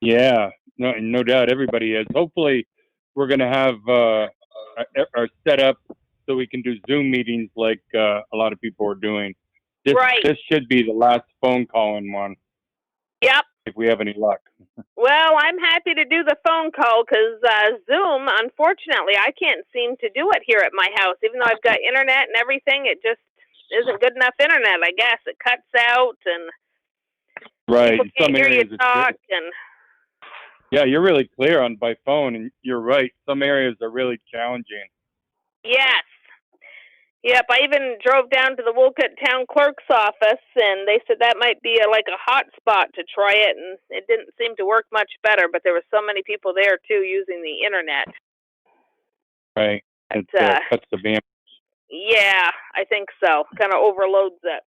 Yeah, no doubt everybody is. Hopefully we're going to have our set up so we can do Zoom meetings like a lot of people are doing. This should be the last phone calling one. Yep. If we have any luck. Well, I'm happy to do the phone call because Zoom, unfortunately, I can't seem to do it here at my house. Even though I've got internet and everything, it just isn't good enough internet, I guess. It cuts out and people can't hear you talk. Yeah, you're really clear by phone, and you're right. Some areas are really challenging. Yes. Yep, I even drove down to the Wolcott Town Clerk's office, and they said that might be like a hot spot to try it, and it didn't seem to work much better, but there were so many people there, too, using the internet. Right. That's the bandwidth. Yeah, I think so. Kind of overloads it.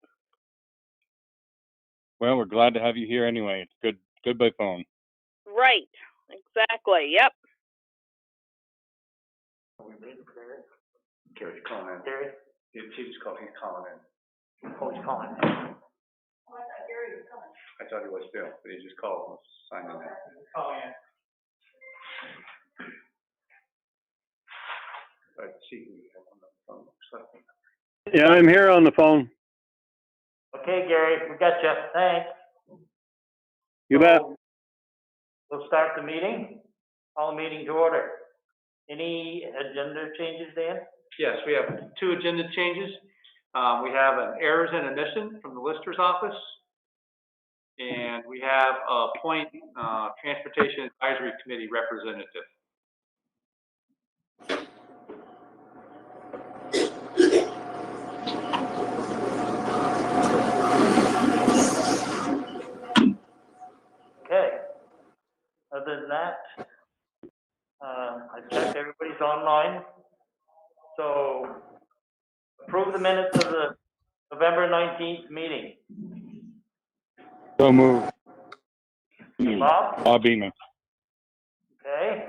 Well, we're glad to have you here anyway. It's good by phone. Right. Exactly. Yep. Are we waiting for Gary? Gary's calling in. Gary? He just called. He's calling in. Oh, he's calling in. Oh, I thought Gary was coming. I thought he was too, but he just called and signed in there. Oh, yeah. Let's see who we have on the phone. Yeah, I'm here on the phone. Okay, Gary, we got you. Thanks. You bet. We'll start the meeting. Call the meeting to order. Any agenda changes, Dan? Yes, we have 2 agenda changes. We have an errors and omission from the Lister's office. And we have a appoint Transportation Advisory Committee representative. Okay. Other than that, I checked everybody's online. So approve the minutes of the November 19th meeting. So move. Bob? Bob Beeman. Okay.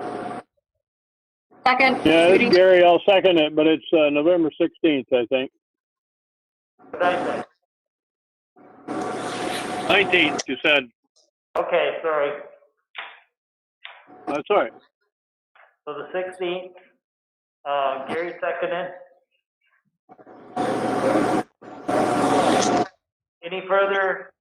Second. Yeah, it's Gary. I'll second it, but it's November 16th, I think. What did I say? 19th, you said. Okay, sorry. That's all right. So the 16th, Gary seconded. Any further?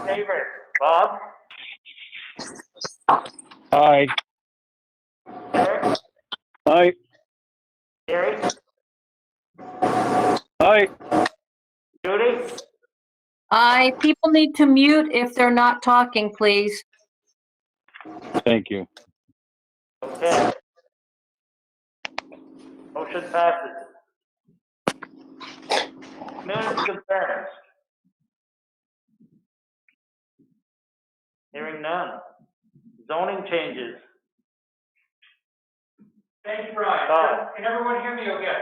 Favor, Bob? Aye. Eric? Aye. Gary? Aye. Judy? Aye. People need to mute if they're not talking, please. Thank you. Okay. Motion passes. Community concerns. Hearing none. Zoning changes. Thank you, Brian. Can everyone hear me okay?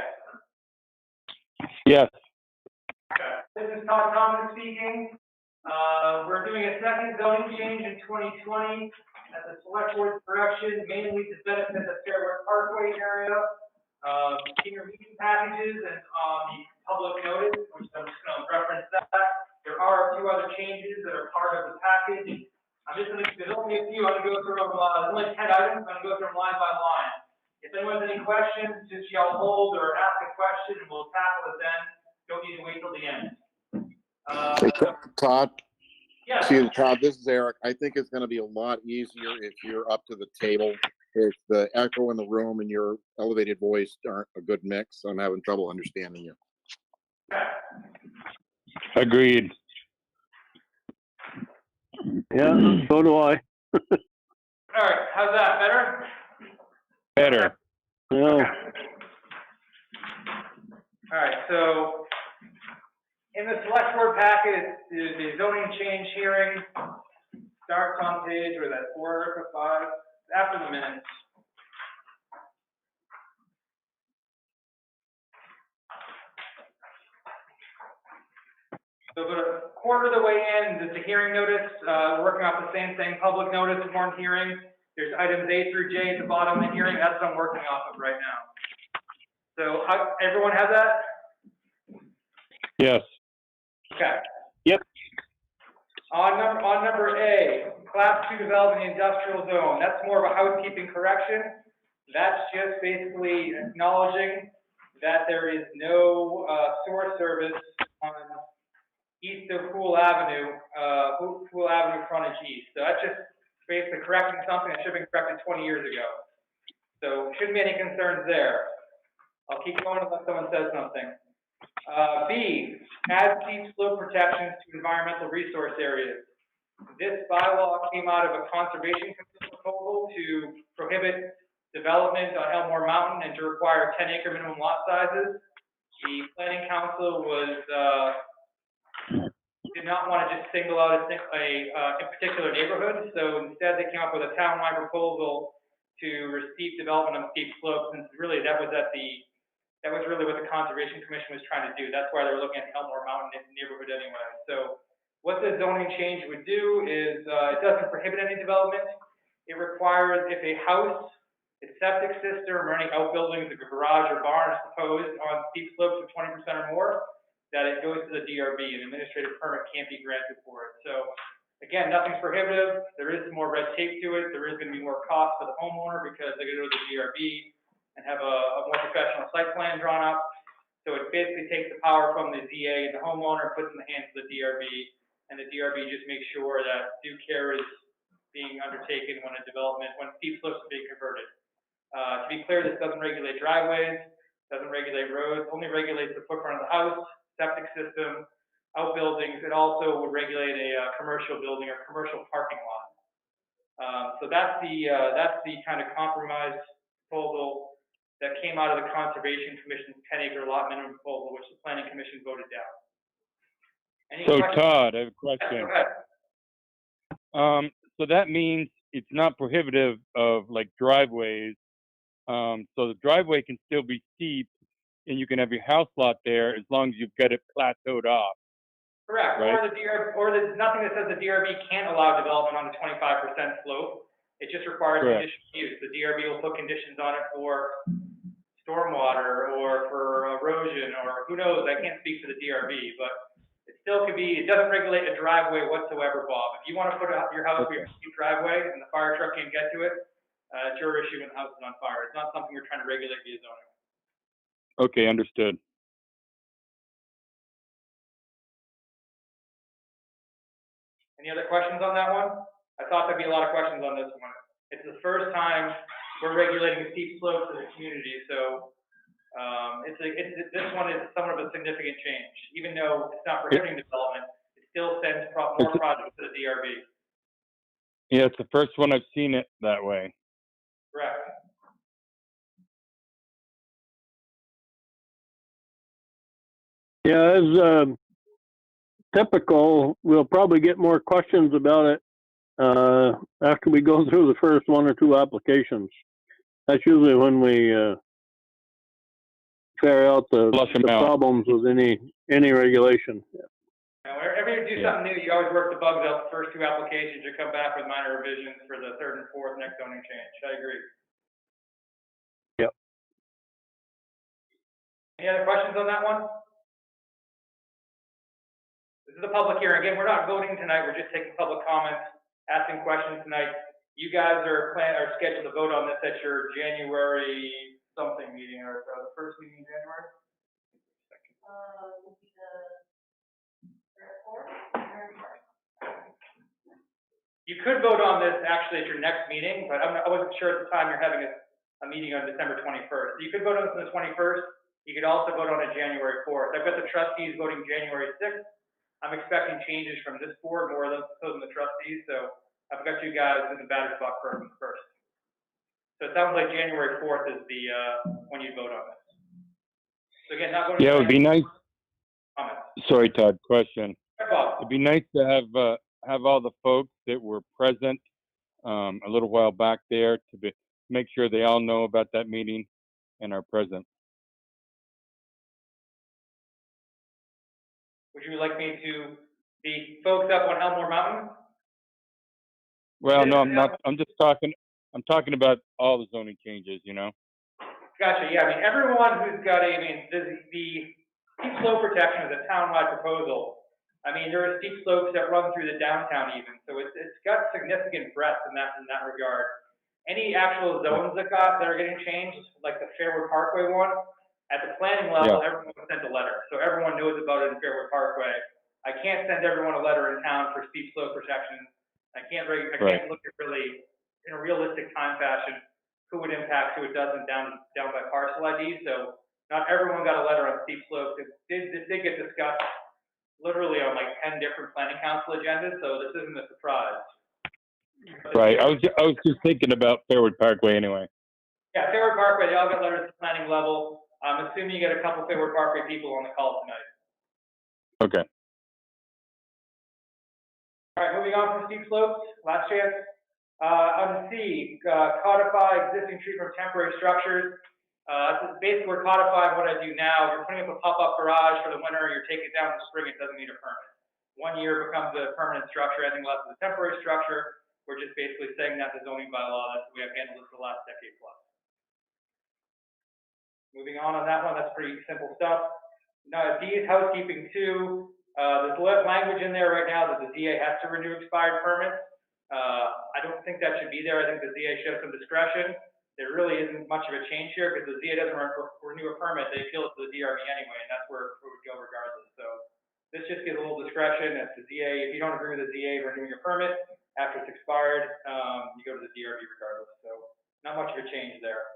Yes. Okay. This is Todd Thomas speaking. We're doing a second zoning change in 2020 at the select board's direction, mainly to benefit the Fairwood Parkway area. In your meeting packages and the public notice, which I'm just going to reference that. There are 2 other changes that are part of the package. There's only a few. I'm going to go through them. There's only 10 items. I'm going to go through them line by line. If anyone has any questions, just yell hold or ask a question, and we'll tackle it then. Don't need to wait till the end. Todd? Yeah. Excuse me, Todd, this is Eric. I think it's going to be a lot easier if you're up to the table. If the echo in the room and your elevated voice aren't a good mix, I'm having trouble understanding you. Agreed. Yeah, so do I. All right. How's that? Better? Better. Yeah. Okay. All right. So in the select board packet, the zoning change hearing starts on page, or that 4 or 5, after the minutes. So about a quarter of the way in, the hearing notice, we're working off the same thing, public notice, warrant hearing. There's items A through J at the bottom of the hearing. That's what I'm working off of right now. So everyone has that? Yes. Okay. Yep. On number A, class 2 development in the industrial zone, that's more of a housekeeping correction. That's just basically acknowledging that there is no sewer service on east of Pool Avenue frontage east. So that's just basically correcting something that should have been corrected 20 years ago. So shouldn't be any concerns there. I'll keep going unless someone says something. B, add steep slope protections to environmental resource areas. This bylaw came out of a conservation proposal to prohibit development on Elmore Mountain and to require 10-acre minimum lot sizes. The planning council did not want to just single out a particular neighborhood, so instead they came up with a townwide proposal to restrict development on steep slopes, and really that was really what the Conservation Commission was trying to do. That's why they were looking at the Elmore Mountain neighborhood anyway. So what the zoning change would do is it doesn't prohibit any development. It requires if a house, a septic system, or any outbuildings, like a garage or barn is proposed on steep slopes of 20% or more, that it goes to the DRB. An administrative permit can't be granted for it. So again, nothing's prohibitive. There is some more red tape to it. There is going to be more cost for the homeowner because they go to the DRB and have a more professional site plan drawn up. So it basically takes the power from the ZA and the homeowner, puts it in the hands of the DRB, and the DRB just makes sure that due care is being undertaken when steep slopes are being converted. To be clear, this doesn't regulate driveways, doesn't regulate roads, only regulates the footprint of the house, septic system, outbuildings. It also would regulate a commercial building or commercial parking lot. So that's the kind of compromise proposal that came out of the Conservation Commission's 10-acre lot minimum proposal, which the Planning Commission voted down. So Todd, I have a question. So that means it's not prohibitive of like driveways. So the driveway can still be steep, and you can have your house lot there as long as you've got it plateaued off. Correct. Right? Or there's nothing that says the DRB can't allow development on the 25% slope. It just requires conditional use. The DRB will put conditions on it for stormwater or for erosion or who knows. I can't speak for the DRB, but it still could be. It doesn't regulate a driveway whatsoever, Bob. If you want to put out your house with your steep driveway and the fire truck can't get to it, it's your issue when the house is on fire. It's not something we're trying to regulate via zoning. Okay, understood. Any other questions on that one? I thought there'd be a lot of questions on this one. It's the first time we're regulating steep slopes in the community, so this one is somewhat of a significant change. Even though it's not prohibiting development, it still sends more projects to the DRB. Yeah, it's the first one I've seen it that way. Correct. Yeah, as typical, we'll probably get more questions about it after we go through the first one or two applications. That's usually when we ferret out the problems with any regulation. Yeah. Now, whenever you do something new, you always work the bugs out the first two applications. You come back with minor revisions for the third and fourth next zoning change. I agree. Yep. Any other questions on that one? This is a public hearing. Again, we're not voting tonight. We're just taking public comments, asking questions tonight. You guys are scheduled to vote on this at your January something meeting, or the first meeting in January? Will be the 4th. You could vote on this actually at your next meeting, but I wasn't sure at the time you're having a meeting on December 21st. So you could vote on this on the 21st. You could also vote on it January 4th. I've got the trustees voting January 6th. I'm expecting changes from this board more than the trustees, so I've got you guys in the batter's box first. So it sounds like January 4th is the when you vote on this. So again, not voting. Yeah, it would be nice. Comments. Sorry, Todd. Question. Bob. It'd be nice to have all the folks that were present a little while back there to make sure they all know about that meeting and are present. Would you like me to be folks up on Elmore Mountain? Well, no, I'm not. I'm just talking. I'm talking about all the zoning changes. You know. Gotcha. Yeah. I mean, everyone who's got the steep slope protection is a townwide proposal. I mean, there are steep slopes that run through the downtown even, so it's got significant breadth in that regard. Any actual zones that are getting changed, like the Fairwood Parkway one, at the planning level, everyone sent a letter, so everyone knows about it in Fairwood Parkway. I can't send everyone a letter in town for steep slope protection. I can't look at really, in a realistic time fashion, who would impact, who it doesn't down by parcel ID. So not everyone got a letter on steep slopes. This did get discussed literally on like 10 different planning council agendas, so this isn't a surprise. Right. I was just thinking about Fairwood Parkway anyway. Yeah, Fairwood Parkway, they all got letters at the planning level. I'm assuming you get a couple Fairwood Parkway people on the call tonight. Okay. All right, moving on from steep slopes, last chance. On C, codify existing treatment of temporary structures. Basically, we're codifying what I do now. You're putting up a pop-up garage for the winter, you're taking it down in the spring, it doesn't need a permit. 1 year becomes a permanent structure, anything less is a temporary structure. We're just basically saying that the zoning bylaw, that's the way I've handled this for the last decade plus. Moving on that one, that's pretty simple stuff. Now, D is housekeeping 2. There's language in there right now that the ZA has to renew expired permits. I don't think that should be there. I think the ZA shows some discretion. There really isn't much of a change here because the ZA doesn't renew a permit. They appeal it to the DRB anyway, and that's where it would go regardless. So this just gives a little discretion. If you don't agree with the ZA renewing a permit after it's expired, you go to the DRB regardless. So not much of a change there.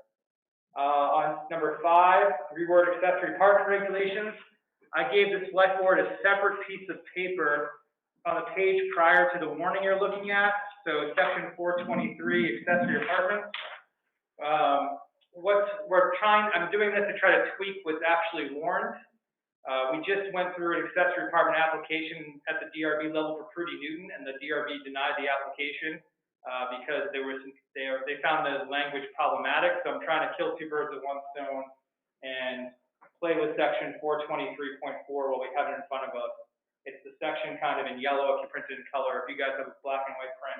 On number 5, reword accessory apartment regulations. I gave the select board a separate piece of paper on the page prior to the warning you're looking at. So section 423, accessory apartments. I'm doing this to try to tweak what's actually warned. We just went through an accessory apartment application at the DRB level for Prudy Newton, and the DRB denied the application because they found the language problematic. So I'm trying to kill 2 birds with 1 stone and play with section 423.4 while we have it in front of us. It's the section kind of in yellow if you print it in color. If you guys have a black and white print,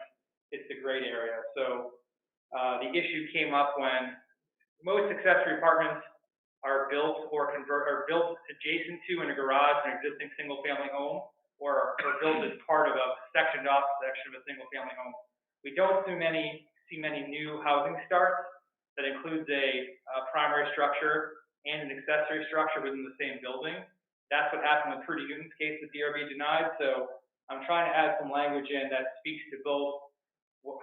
it's the gray area. So the issue came up when most accessory apartments are built built adjacent to in a garage an existing single-family home, or built as part of a sectioned off section of a single-family home. We don't see many new housing starts that includes a primary structure and an accessory structure within the same building. That's what happened with Prudy Newton's case that DRB denied. So I'm trying to add some language in that speaks to both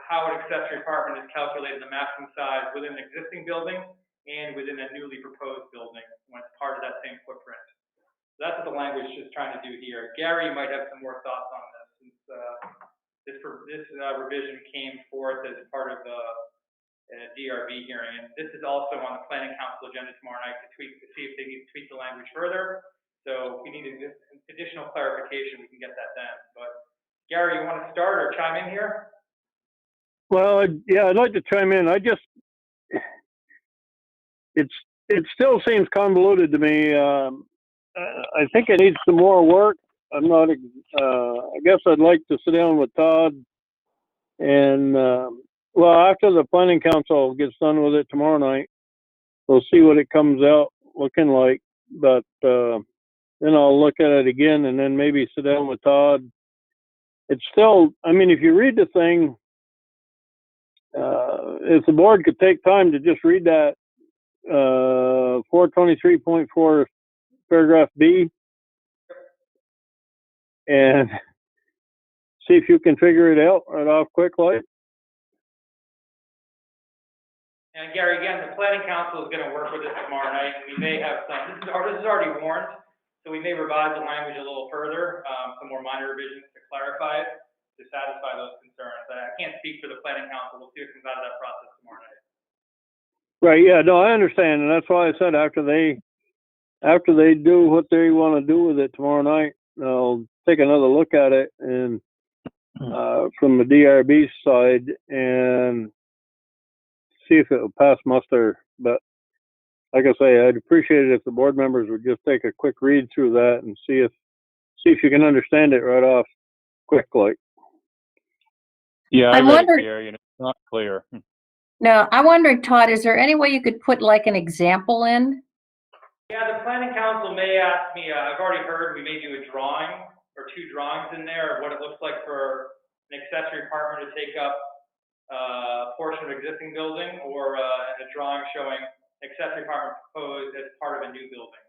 how an accessory apartment is calculated, the maximum size within an existing building and within a newly proposed building when it's part of that same footprint. So that's what the language is trying to do here. Gary might have some more thoughts on this since this revision came forth as part of the DRB hearing, and this is also on the planning council agenda tomorrow night to see if they need to tweak the language further. So if we need additional clarification, we can get that then. But Gary, you want to start or chime in here? Well, yeah, I'd like to chime in. It still seems convoluted to me. I think it needs some more work. I guess I'd like to sit down with Todd and, after the planning council gets done with it tomorrow night, we'll see what it comes out looking like. But then I'll look at it again and then maybe sit down with Todd. It's still, if you read the thing, if the board could take time to just read that 423.4 paragraph B and see if you can figure it out right off quick like. And Gary, again, the planning council is going to work with us tomorrow night, and we may have some, this is already warned, so we may revise the language a little further, some more minor revisions to clarify it, to satisfy those concerns. I can't speak for the planning council. We'll see what comes out of that process tomorrow night. Right, yeah, no, I understand, and that's why I said after they do what they want to do with it tomorrow night, I'll take another look at it and from the DRB side and see if it will pass muster. But like I say, I'd appreciate it if the board members would just take a quick read through that and see if you can understand it right off quick like. Yeah, I read it, Gary, and it's not clear. No, I'm wondering, Todd, is there any way you could put like an example in? Yeah, the planning council may ask me, I've already heard we may do a drawing or 2 drawings in there of what it looks like for an accessory apartment to take up a portion of an existing building, or a drawing showing accessory apartment proposed as part of a new building.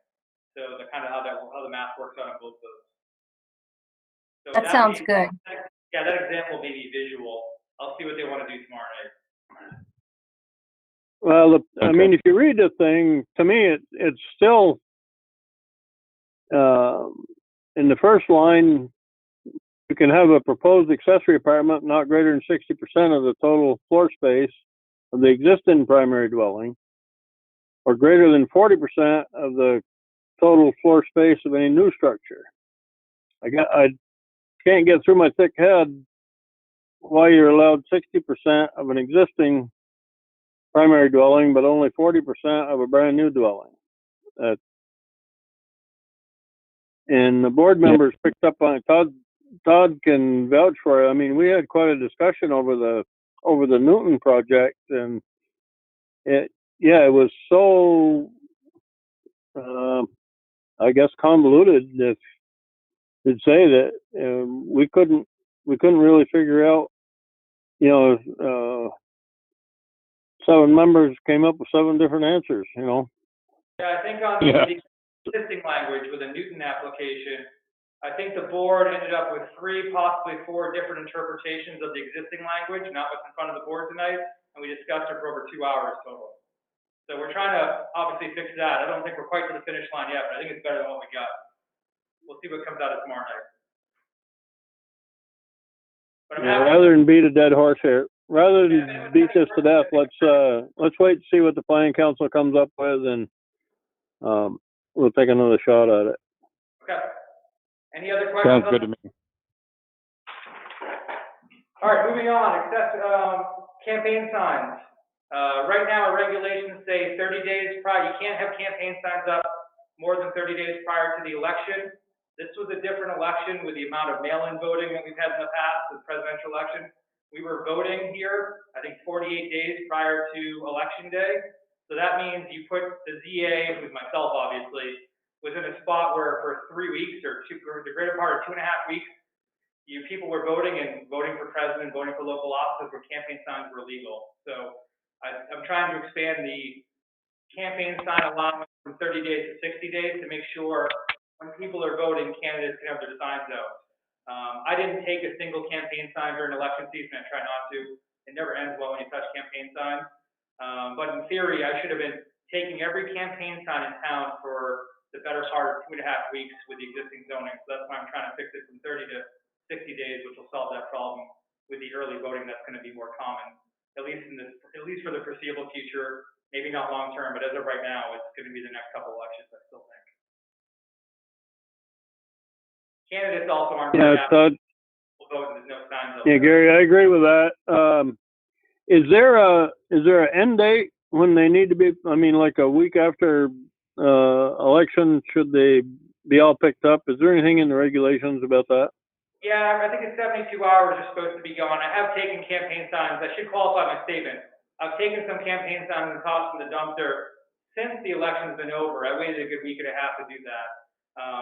So the kind of how the math works out on both of those. So That sounds good. Yeah, that example may be visual. I'll see what they want to do tomorrow night. Well, I Okay. mean, if you read the thing, to me, it's still, in the first line, you can have a proposed accessory apartment not greater than 60% of the total floor space of the existing primary dwelling, or greater than 40% of the total floor space of any new structure. I can't get through my thick head why you're allowed 60% of an existing primary dwelling, but only 40% of a brand new dwelling. And the board members picked up on it. Todd can vouch for it. I mean, we had quite a discussion over the Newton project, and it was so, I guess, convoluted if to say that we couldn't really figure out, 7 members came up with 7 different answers, Yeah, I think on the existing language with a Newton application, I think the board ended up with 3, possibly 4 different interpretations of the existing language, not what's in front of the board tonight, and we discussed it for over 2 hours total. So we're trying to obviously fix that. I don't think we're quite to the finish line yet, but I think it's better than what we got. We'll see what comes out of tomorrow night. But I'm happy. Rather than beat a dead horse here, rather than beat this to death, let's wait and see what the planning council comes up with, and we'll take another shot at it. Okay. Any other questions? Sounds good to me. All right, moving on. Campaign signs. Right now, our regulations say 30 days prior. You can't have campaign signs up more than 30 days prior to the election. This was a different election with the amount of mail-in voting that we've had in the past, the presidential election. We were voting here, I think, 48 days prior to Election Day. So that means you put the ZA, who's myself, obviously, was in a spot where for 3 weeks or the greater part of 2.5 weeks, people were voting for president, voting for local offices where campaign signs were legal. So I'm trying to expand the campaign sign allowance from 30 days to 60 days to make sure when people are voting, candidates can have their signs out. I didn't take a single campaign sign during election season. I try not to. It never ends well when you touch campaign signs. But in theory, I should have been taking every campaign sign in town for the better part of 2.5 weeks with the existing zoning. So that's why I'm trying to fix it from 30 to 60 days, which will solve that problem with the early voting. That's going to be more common, at least for the foreseeable future. Maybe not long term, but as of right now, it's going to be the next couple elections, I still think. Candidates also aren't very happy. We'll vote and there's no signs. Yeah, Gary, I agree with that. Is there an end date when they need to be? I mean, like a week after election, should they be all picked up? Is there anything in the regulations about that? Yeah, I think it's 72 hours are supposed to be gone. I have taken campaign signs. I should qualify my statement. I've taken some campaign signs and tossed in the dumpster since the election's been over. I waited a good week and a half to do that.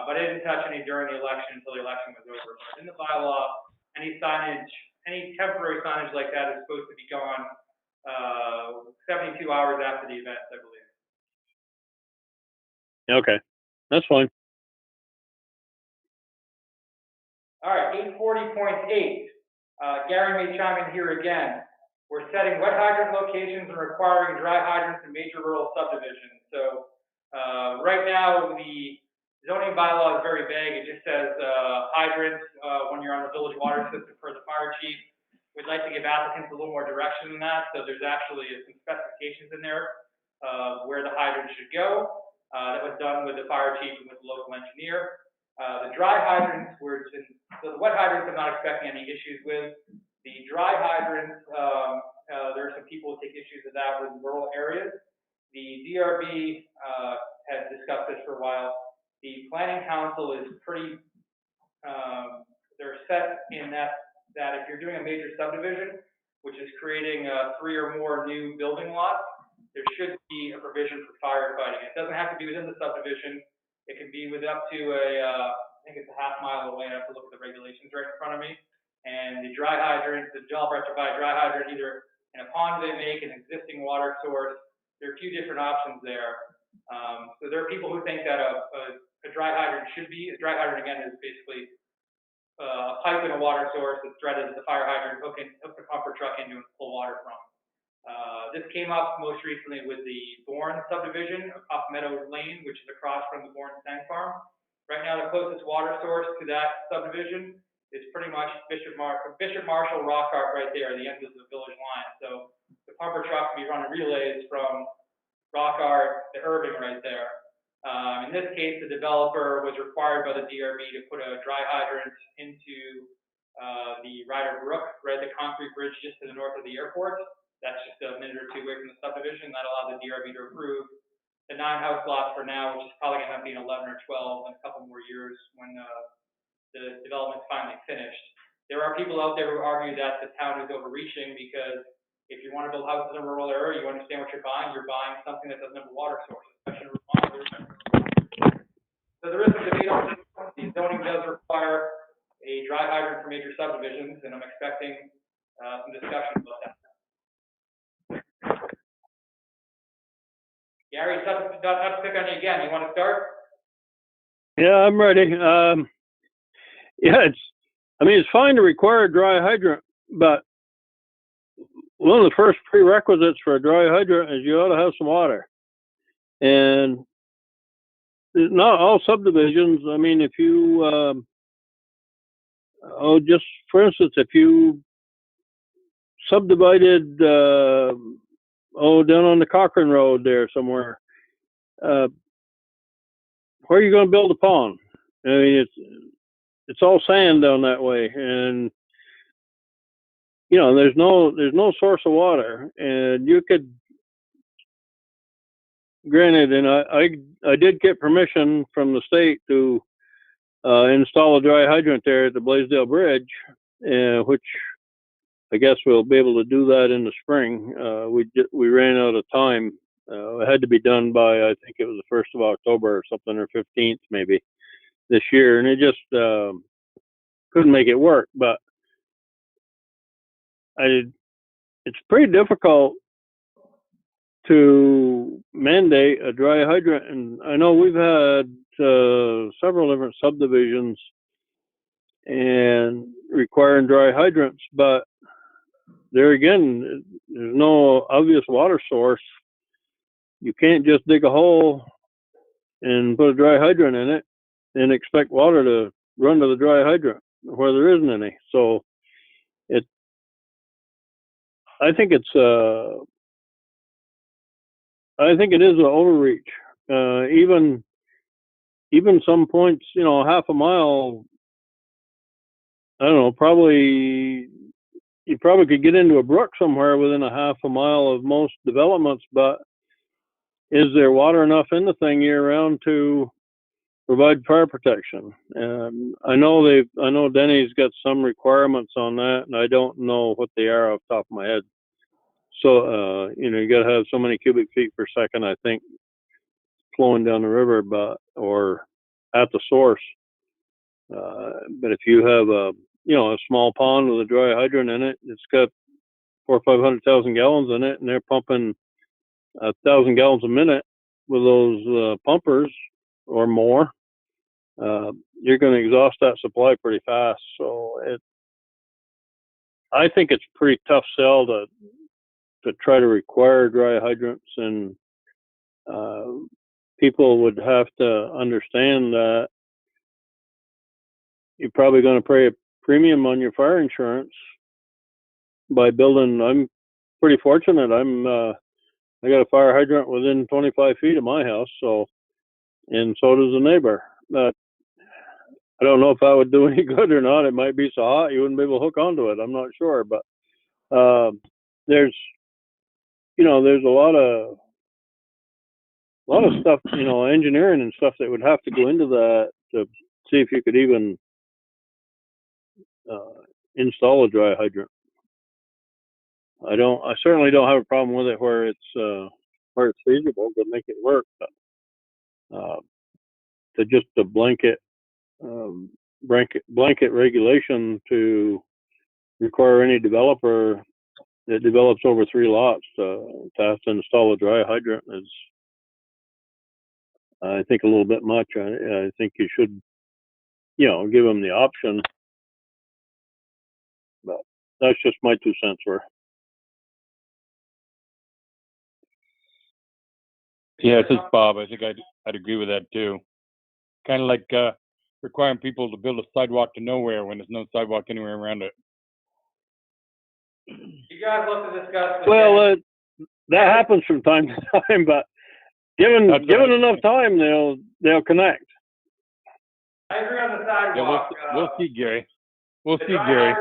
But I didn't touch any during the election until the election was over. But in the bylaw, any signage, any temporary signage like that is supposed to be gone 72 hours after the event, I believe. Okay, that's fine. All right, 840.8. Gary may chime in here again. We're setting wet hydrant locations and requiring dry hydrants in major rural subdivisions. So right now, the zoning bylaw is very vague. It just says hydrants when you're on the village water system for the fire chief. We'd like to give applicants a little more direction than that. So there's actually some specifications in there of where the hydrant should go. That was done with the fire chief and with the local engineer. The dry hydrants so the wet hydrants I'm not expecting any issues with. The dry hydrants, there are some people who take issues with that with rural areas. The DRB has discussed this for a while. The planning council is pretty, they're set in that if you're doing a major subdivision, which is creating 3 or more new building lots, there should be a provision for firefighting. It doesn't have to be within the subdivision. It can be with up to think it's a half mile away. I have to look at the regulations right in front of me. And the dry hydrant, the developer has to buy a dry hydrant either in a pond they make, an existing water source. There are a few different options there. So there are people who think that a dry hydrant should be, a dry hydrant again is basically a pipe in a water source that's threaded to the fire hydrant, hook the pumper truck into and pull water from. This came up most recently with the Bourne subdivision off Meadows Lane, which is across from the Bourne Tank Farm. Right now, the closest water source to that subdivision is pretty much Bishop Marshall Rock Art right there, the end of the village line. So the pumper truck can be running relays from Rock Art to Irving right there. In this case, the developer was required by the DRB to put a dry hydrant into the Ryder Brook, right, the concrete bridge just to the north of the airport. That's just a minute or two away from the subdivision. That allowed the DRB to approve the 9 house lots for now, which is probably going to end up being 11 or 12 in a couple more years when the development's finally finished. There are people out there who argue that the town is overreaching because if you want to build houses in a rural area, you understand what you're buying something that doesn't have a water source, especially in Vermont. So there is some debate on this. The zoning does require a dry hydrant for major subdivisions, and I'm expecting some discussion about that. Gary, not to pick on you again. You want to start? Yeah, I'm ready. Yeah, it's fine to require a dry hydrant, but one of the first prerequisites for a dry hydrant is you ought to have some water. And not all subdivisions, I mean, if you, just for instance, if you subdivided, down on the Cochrane Road there somewhere, where are you going to build a pond? I mean, it's all sand down that way, and there's no source of water, and you could, granted, and I did get permission from the state to install a dry hydrant there at the Blaisdell Bridge, which I guess we'll be able to do that in the spring. We ran out of time. It had to be done by, I think it was the 1st of October or something, or 15th maybe this year, and it just couldn't make it work. But it's pretty difficult to mandate a dry hydrant, and I know we've had several different subdivisions and requiring dry hydrants, but there again, there's no obvious water source. You can't just dig a hole and put a dry hydrant in it and expect water to run to the dry hydrant where there isn't any. So I think it is an overreach. Even some points, half a mile, I don't know, you probably could get into a brook somewhere within a half a mile of most developments, but is there water enough in the thing year round to provide fire protection? And I know Denny's got some requirements on that, and I don't know what they are off the top of my head. So, you got to have so many cubic feet per second, I think, flowing down the river, or at the source. But if you have a small pond with a dry hydrant in it, it's got 400,000 or 500,000 gallons in it, and they're pumping 1,000 gallons a minute with those pumpers or more. You're going to exhaust that supply pretty fast. So I think it's a pretty tough sell to try to require dry hydrants, and people would have to understand that you're probably going to pay a premium on your fire insurance by building. I'm pretty fortunate. I got a fire hydrant within 25 feet of my house, and so does the neighbor. But I don't know if that would do any good or not. It might be so hot you wouldn't be able to hook onto it. I'm not sure, but there's a lot of stuff, engineering and stuff that would have to go into that to see if you could even install a dry hydrant. I certainly don't have a problem with it where it's feasible to make it work, but to blanket blanket regulation to require any developer that develops over 3 lots to have to install a dry hydrant is, I think, a little bit much. I think you should, give them the option. But that's just my 2 cents worth. Yeah, this is Bob. I think I'd agree with that too. Kind of like requiring people to build a sidewalk to nowhere when there's no sidewalk anywhere around it. You guys look to discuss. Well, that happens from time to time, but given enough time, they'll connect. I agree on the sidewalk. Yeah, we'll see, Gary. We'll see, Gary.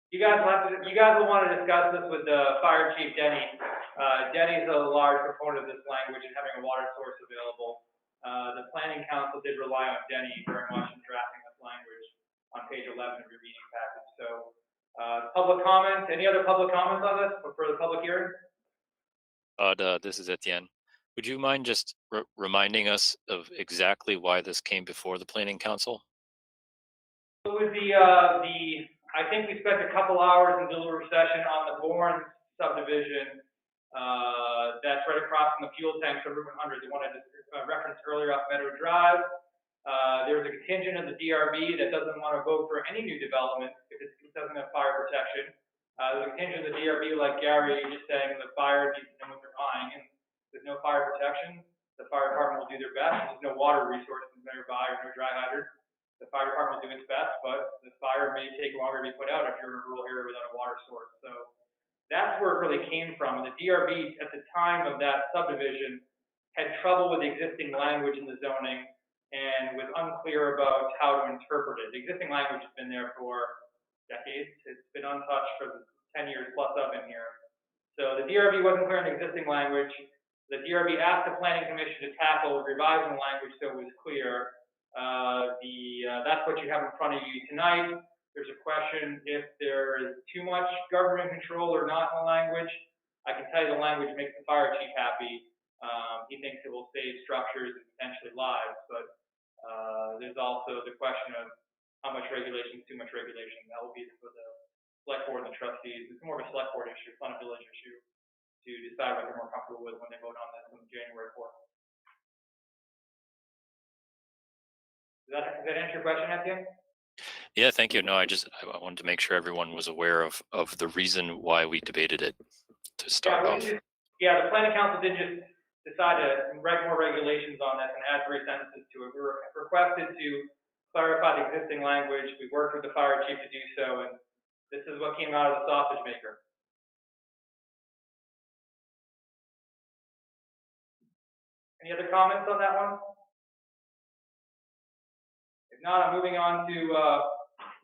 You guys will want to discuss this with the fire chief, Denny. Denny's a large proponent of this language and having a water source available. The planning council did rely on Denny very much in drafting this language on page 11 of your meeting package. So, public comments. Any other public comments on this for the public hearing? This is Etienne. Would you mind just reminding us of exactly why this came before the planning council? It was I think we spent a couple hours in deliberative session on the Bourne subdivision. That's right across from the fuel tanks of Route 100, the one I just referenced earlier off Meadow Drive. There's a contingent of the DRB that doesn't want to vote for any new development if it doesn't have fire protection. There's a contingent of the DRB, like Gary just saying, the fire needs to know what they're buying, and there's no fire protection. The fire department will do their best. There's no water resources nearby or no dry hydrants. The fire department will do its best, but the fire may take longer to be put out if you're in a rural area without a water source. So that's where it really came from. And the DRB at the time of that subdivision had trouble with the existing language in the zoning and was unclear about how to interpret it. The existing language has been there for decades. It's been untouched for the 10 years plus I've been here. So the DRB wasn't clear on the existing language. The DRB asked the Planning Commission to tackle revising the language so it was clear. That's what you have in front of you tonight. There's a question if there is too much government control or not in the language. I can tell you the language makes the fire chief happy. He thinks it will save structures and potentially lives, but there's also the question of how much regulation is too much regulation. That will be for the select board and the trustees. It's more of a select board issue, it's not a village issue, to decide what they're more comfortable with when they vote on this on January 4th. Does that answer your question, Etienne? Yeah, thank you. No, I wanted to make sure everyone was aware of the reason why we debated it to start off. The planning council did just decide to write more regulations on this and add 3 sentences to it. We were requested to clarify the existing language. We worked with the fire chief to do so, and this is what came out of the sausage maker. Any other comments on that one? If not, I'm moving on to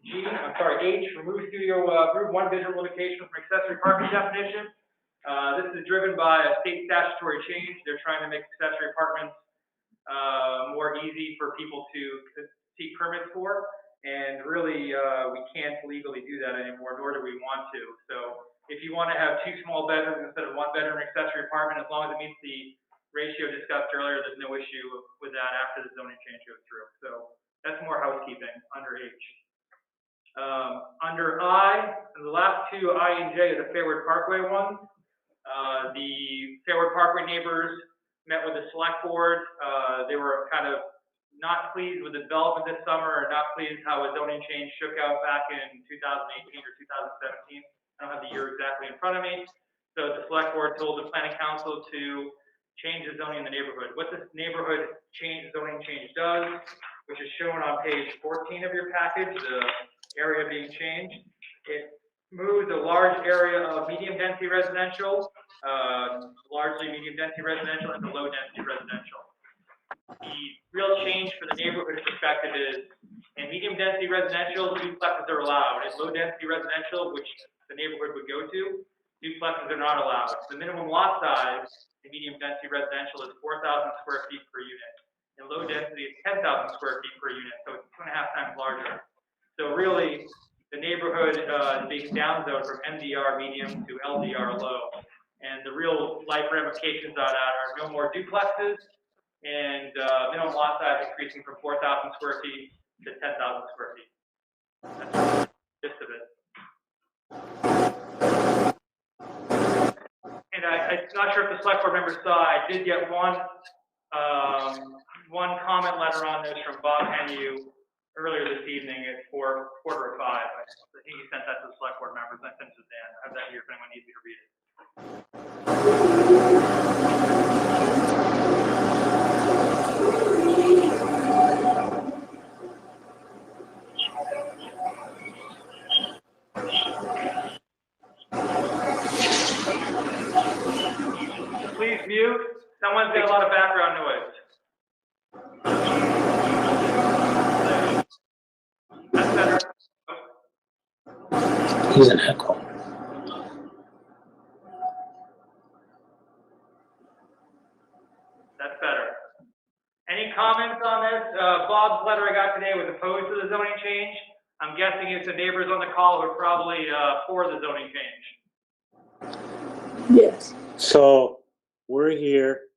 H, remove studio group 1 visual limitation from accessory apartment definition. This is driven by a state statutory change. They're trying to make accessory apartments more easy for people to seek permits for. And really, we can't legally do that anymore, nor do we want to. So if you want to have 2 small bedrooms instead of 1 bedroom accessory apartment, as long as it meets the ratio discussed earlier, there's no issue with that after the zoning change goes through. So that's more housekeeping under H. Under I, the last 2, I and J, are the Fairwood Parkway ones. The Fairwood Parkway neighbors met with the select board. They were kind of not pleased with the development this summer, or not pleased how a zoning change shook out back in 2018 or 2017. I don't have the year exactly in front of me. So the select board told the planning council to change the zoning in the neighborhood. What this neighborhood zoning change does, which is shown on page 14 of your package, the area being changed, it moves a large area of medium density residential, largely medium density residential, into low density residential. The real change for the neighborhood perspective is in medium density residential, duplexes are allowed. In low density residential, which the neighborhood would go to, duplexes are not allowed. The minimum lot size in medium density residential is 4,000 square feet per unit. In low density, it's 10,000 square feet per unit, so it's 2.5 times larger. So really, the neighborhood is being downsized from MDR medium to LDR low. And the real life ramifications of that are no more duplexes and minimum lot size increasing from 4,000 square feet to 10,000 square feet. That's the gist of it. And I'm not sure if the select board members saw, I did get one comment letter on this from Bob Henue earlier this evening at 4:45. I think he sent that to the select board members. I sent it to Dan. I have that here if anyone needs me to read it. Please mute. Someone's got a lot of background noise. That's better. He's an echo. That's better. Any comments on this? Bob's letter I got today was opposed to the zoning change. I'm guessing it's the neighbors on the call who are probably for the zoning change. Yes. So we're here.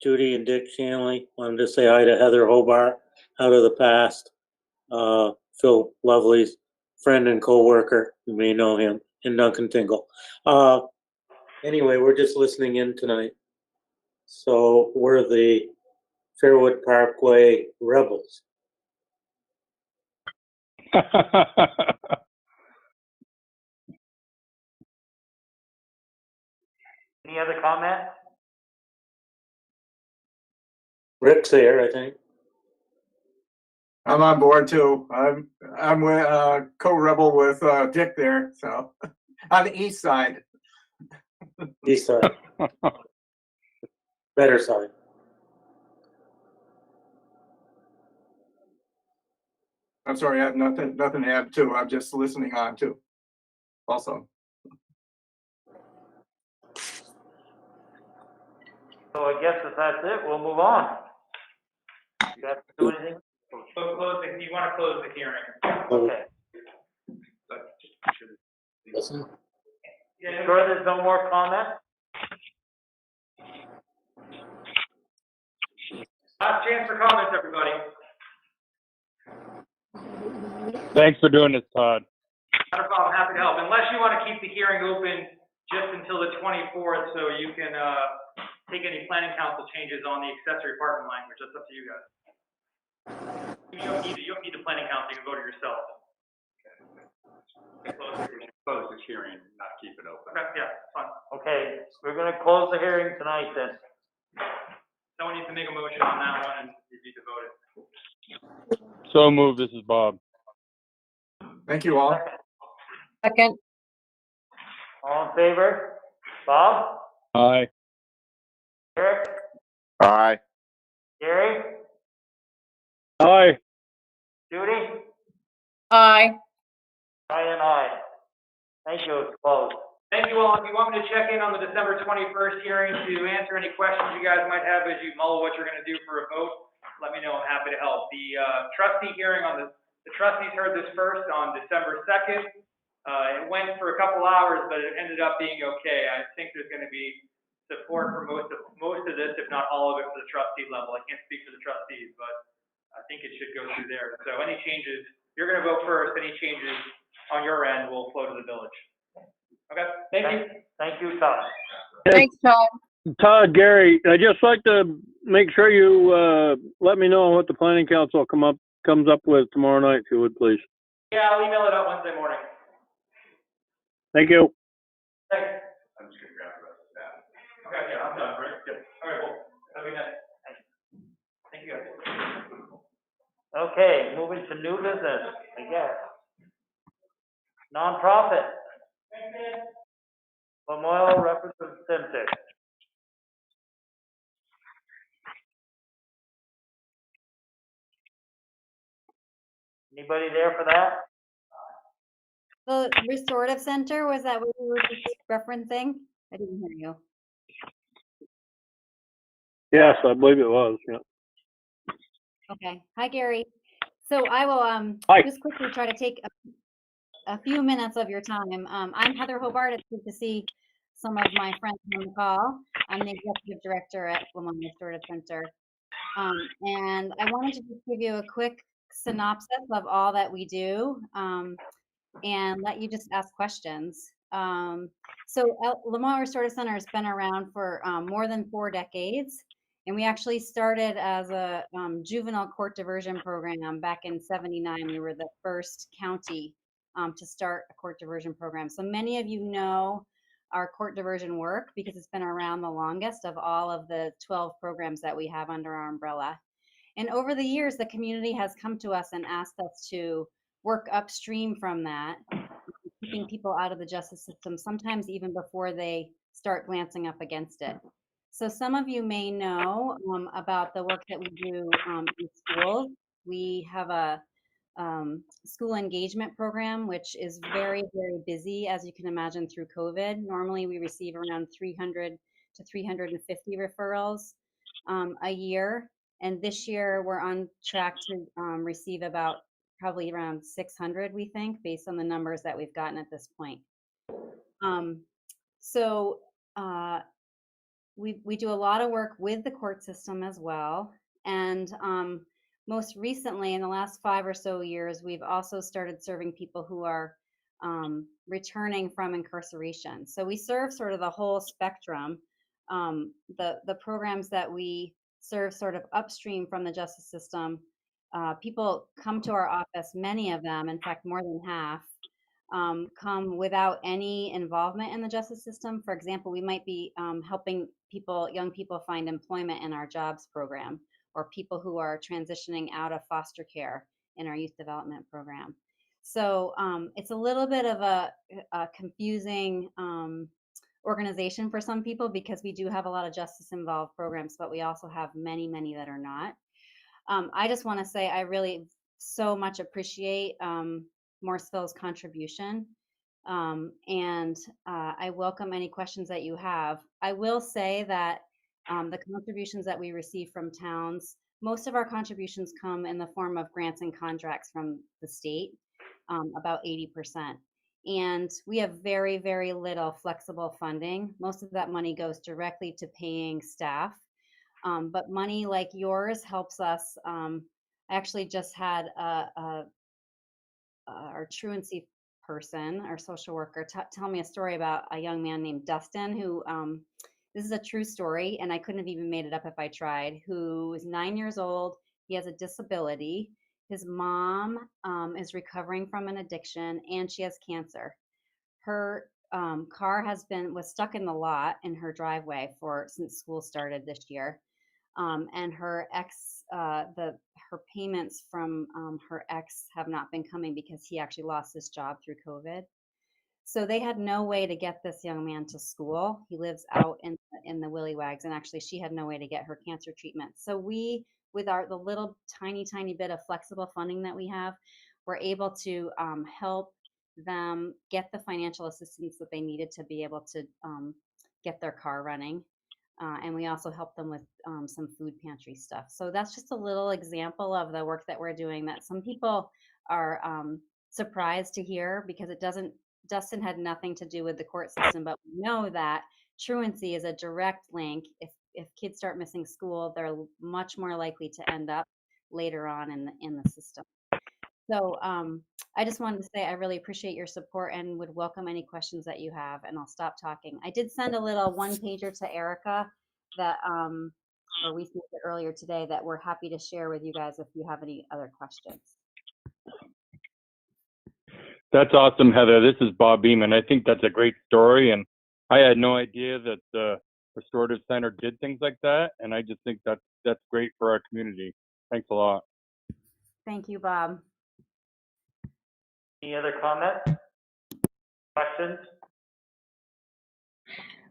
Judy and Dick Shanley wanted to say hi to Heather Hobart out of the past. Phil Lovely's friend and co-worker. You may know him, and Duncan Tingle. Anyway, we're just listening in tonight. So we're the Fairwood Parkway Rebels. Any other comments? Rick's there, I think. I'm on board too. I'm with co-rebel with Dick there, so on the east side. East side. Better side. I'm sorry, I have nothing to add too. I'm just listening on too. Also. So I guess if that's it, we'll move on. You have to do anything? You want to close the hearing? Okay. Listen. Yeah. Sure there's no more comment? Last chance for comments, everybody. Thanks for doing this, Todd. Not a problem. Happy to help. Unless you want to keep the hearing open just until the 24th, so you can take any planning council changes on the accessory apartment language. That's up to you guys. You don't need the planning council. You can vote it yourself. Close this hearing, not keep it open. Okay, yeah, fine. Okay, we're gonna close the hearing tonight then. Someone needs to make a motion on that one, and you need to vote it. So moved. This is Bob. Thank you all. Second. All in favor? Bob? Aye. Eric? Aye. Gary? Aye. Judy? Aye. Aye and aye. Thank you, it's closed. Thank you all. If you want me to check in on the December 21st hearing to answer any questions you guys might have as you mull what you're going to do for a vote, let me know. I'm happy to help. The trustee hearing on the trustees heard this first on December 2nd. It went for a couple hours, but it ended up being okay. I think there's going to be support for most of this, if not all of it, for the trustee level. I can't speak for the trustees, but I think it should go through there. So any changes, you're going to vote first. Any changes on your end will flow to the village. Okay, thank you. Thank you, Todd. Thanks, Todd. Todd, Gary, I'd just like to make sure you let me know what the planning council comes up with tomorrow night, if you would, please. Yeah, I'll email it out Wednesday morning. Thank you. Thanks. I'm just gonna grab the rest of that. Okay, yeah, I'm done, right? Good. All right, cool. Have a good night. Thank you, guys. Okay, moving to new business, I guess. Nonprofit. Memorial Representative Center. Anybody there for that? The restorative center, was that what you were just referencing? I didn't hear you. Yes, I believe it was, yeah. Okay. Hi, Gary. So I will Hi. just quickly try to take a few minutes of your time. I'm Heather Hobart. It's good to see some of my friends on the call. I'm the executive director at Vermont Restorative Center. And I wanted to just give you a quick synopsis of all that we do, and let you just ask questions. So Lamont Restorative Center has been around for more than 4 decades. And we actually started as a juvenile court diversion program back in '79. We were the first county to start a court diversion program. So many of you know our court diversion work because it's been around the longest of all of the 12 programs that we have under our umbrella. And over the years, the community has come to us and asked us to work upstream from that, keeping people out of the justice system, sometimes even before they start glancing up against it. So some of you may know about the work that we do in schools. We have a school engagement program, which is very, very busy, as you can imagine, through COVID. Normally, we receive around 300 to 350 referrals a year. And this year, we're on track to receive about probably around 600, we think, based on the numbers that we've gotten at this point. We do a lot of work with the court system as well. And most recently, in the last 5 or so years, we've also started serving people who are returning from incarceration. So we serve sort of the whole spectrum. The programs that we serve sort of upstream from the justice system, people come to our office, many of them, in fact, more than half, come without any involvement in the justice system. For example, we might be helping young people find employment in our jobs program, or people who are transitioning out of foster care in our youth development program. So it's a little bit of a confusing organization for some people because we do have a lot of justice involved programs, but we also have many, many that are not. I just want to say I really so much appreciate Morrisville's contribution, and I welcome any questions that you have. I will say that the contributions that we receive from towns, most of our contributions come in the form of grants and contracts from the state, about 80%. And we have very, very little flexible funding. Most of that money goes directly to paying staff. But money like yours helps us. I actually just had our truancy person, our social worker, tell me a story about a young man named Dustin who, this is a true story, and I couldn't have even made it up if I tried, who is 9 years old. He has a disability. His mom is recovering from an addiction, and she has cancer. Her car was stuck in the lot in her driveway since school started this year. And her payments from her ex have not been coming because he actually lost his job through COVID. So they had no way to get this young man to school. He lives out in the willy wags, and actually she had no way to get her cancer treatment. So we, with the little tiny bit of flexible funding that we have, we're able to help them get the financial assistance that they needed to be able to get their car running. And we also help them with some food pantry stuff. So that's just a little example of the work that we're doing that some people are surprised to hear, because Dustin had nothing to do with the court system, but we know that truancy is a direct link. If kids start missing school, they're much more likely to end up later on in the system. So I just wanted to say I really appreciate your support and would welcome any questions that you have, and I'll stop talking. I did send a little one-pager to Erica that, or we sent it earlier today, that we're happy to share with you guys if you have any other questions. That's awesome, Heather. This is Bob Beeman. I think that's a great story, and I had no idea that the Restorative Center did things like that, and I just think that's great for our community. Thanks a lot. Thank you, Bob. Any other comments? Questions?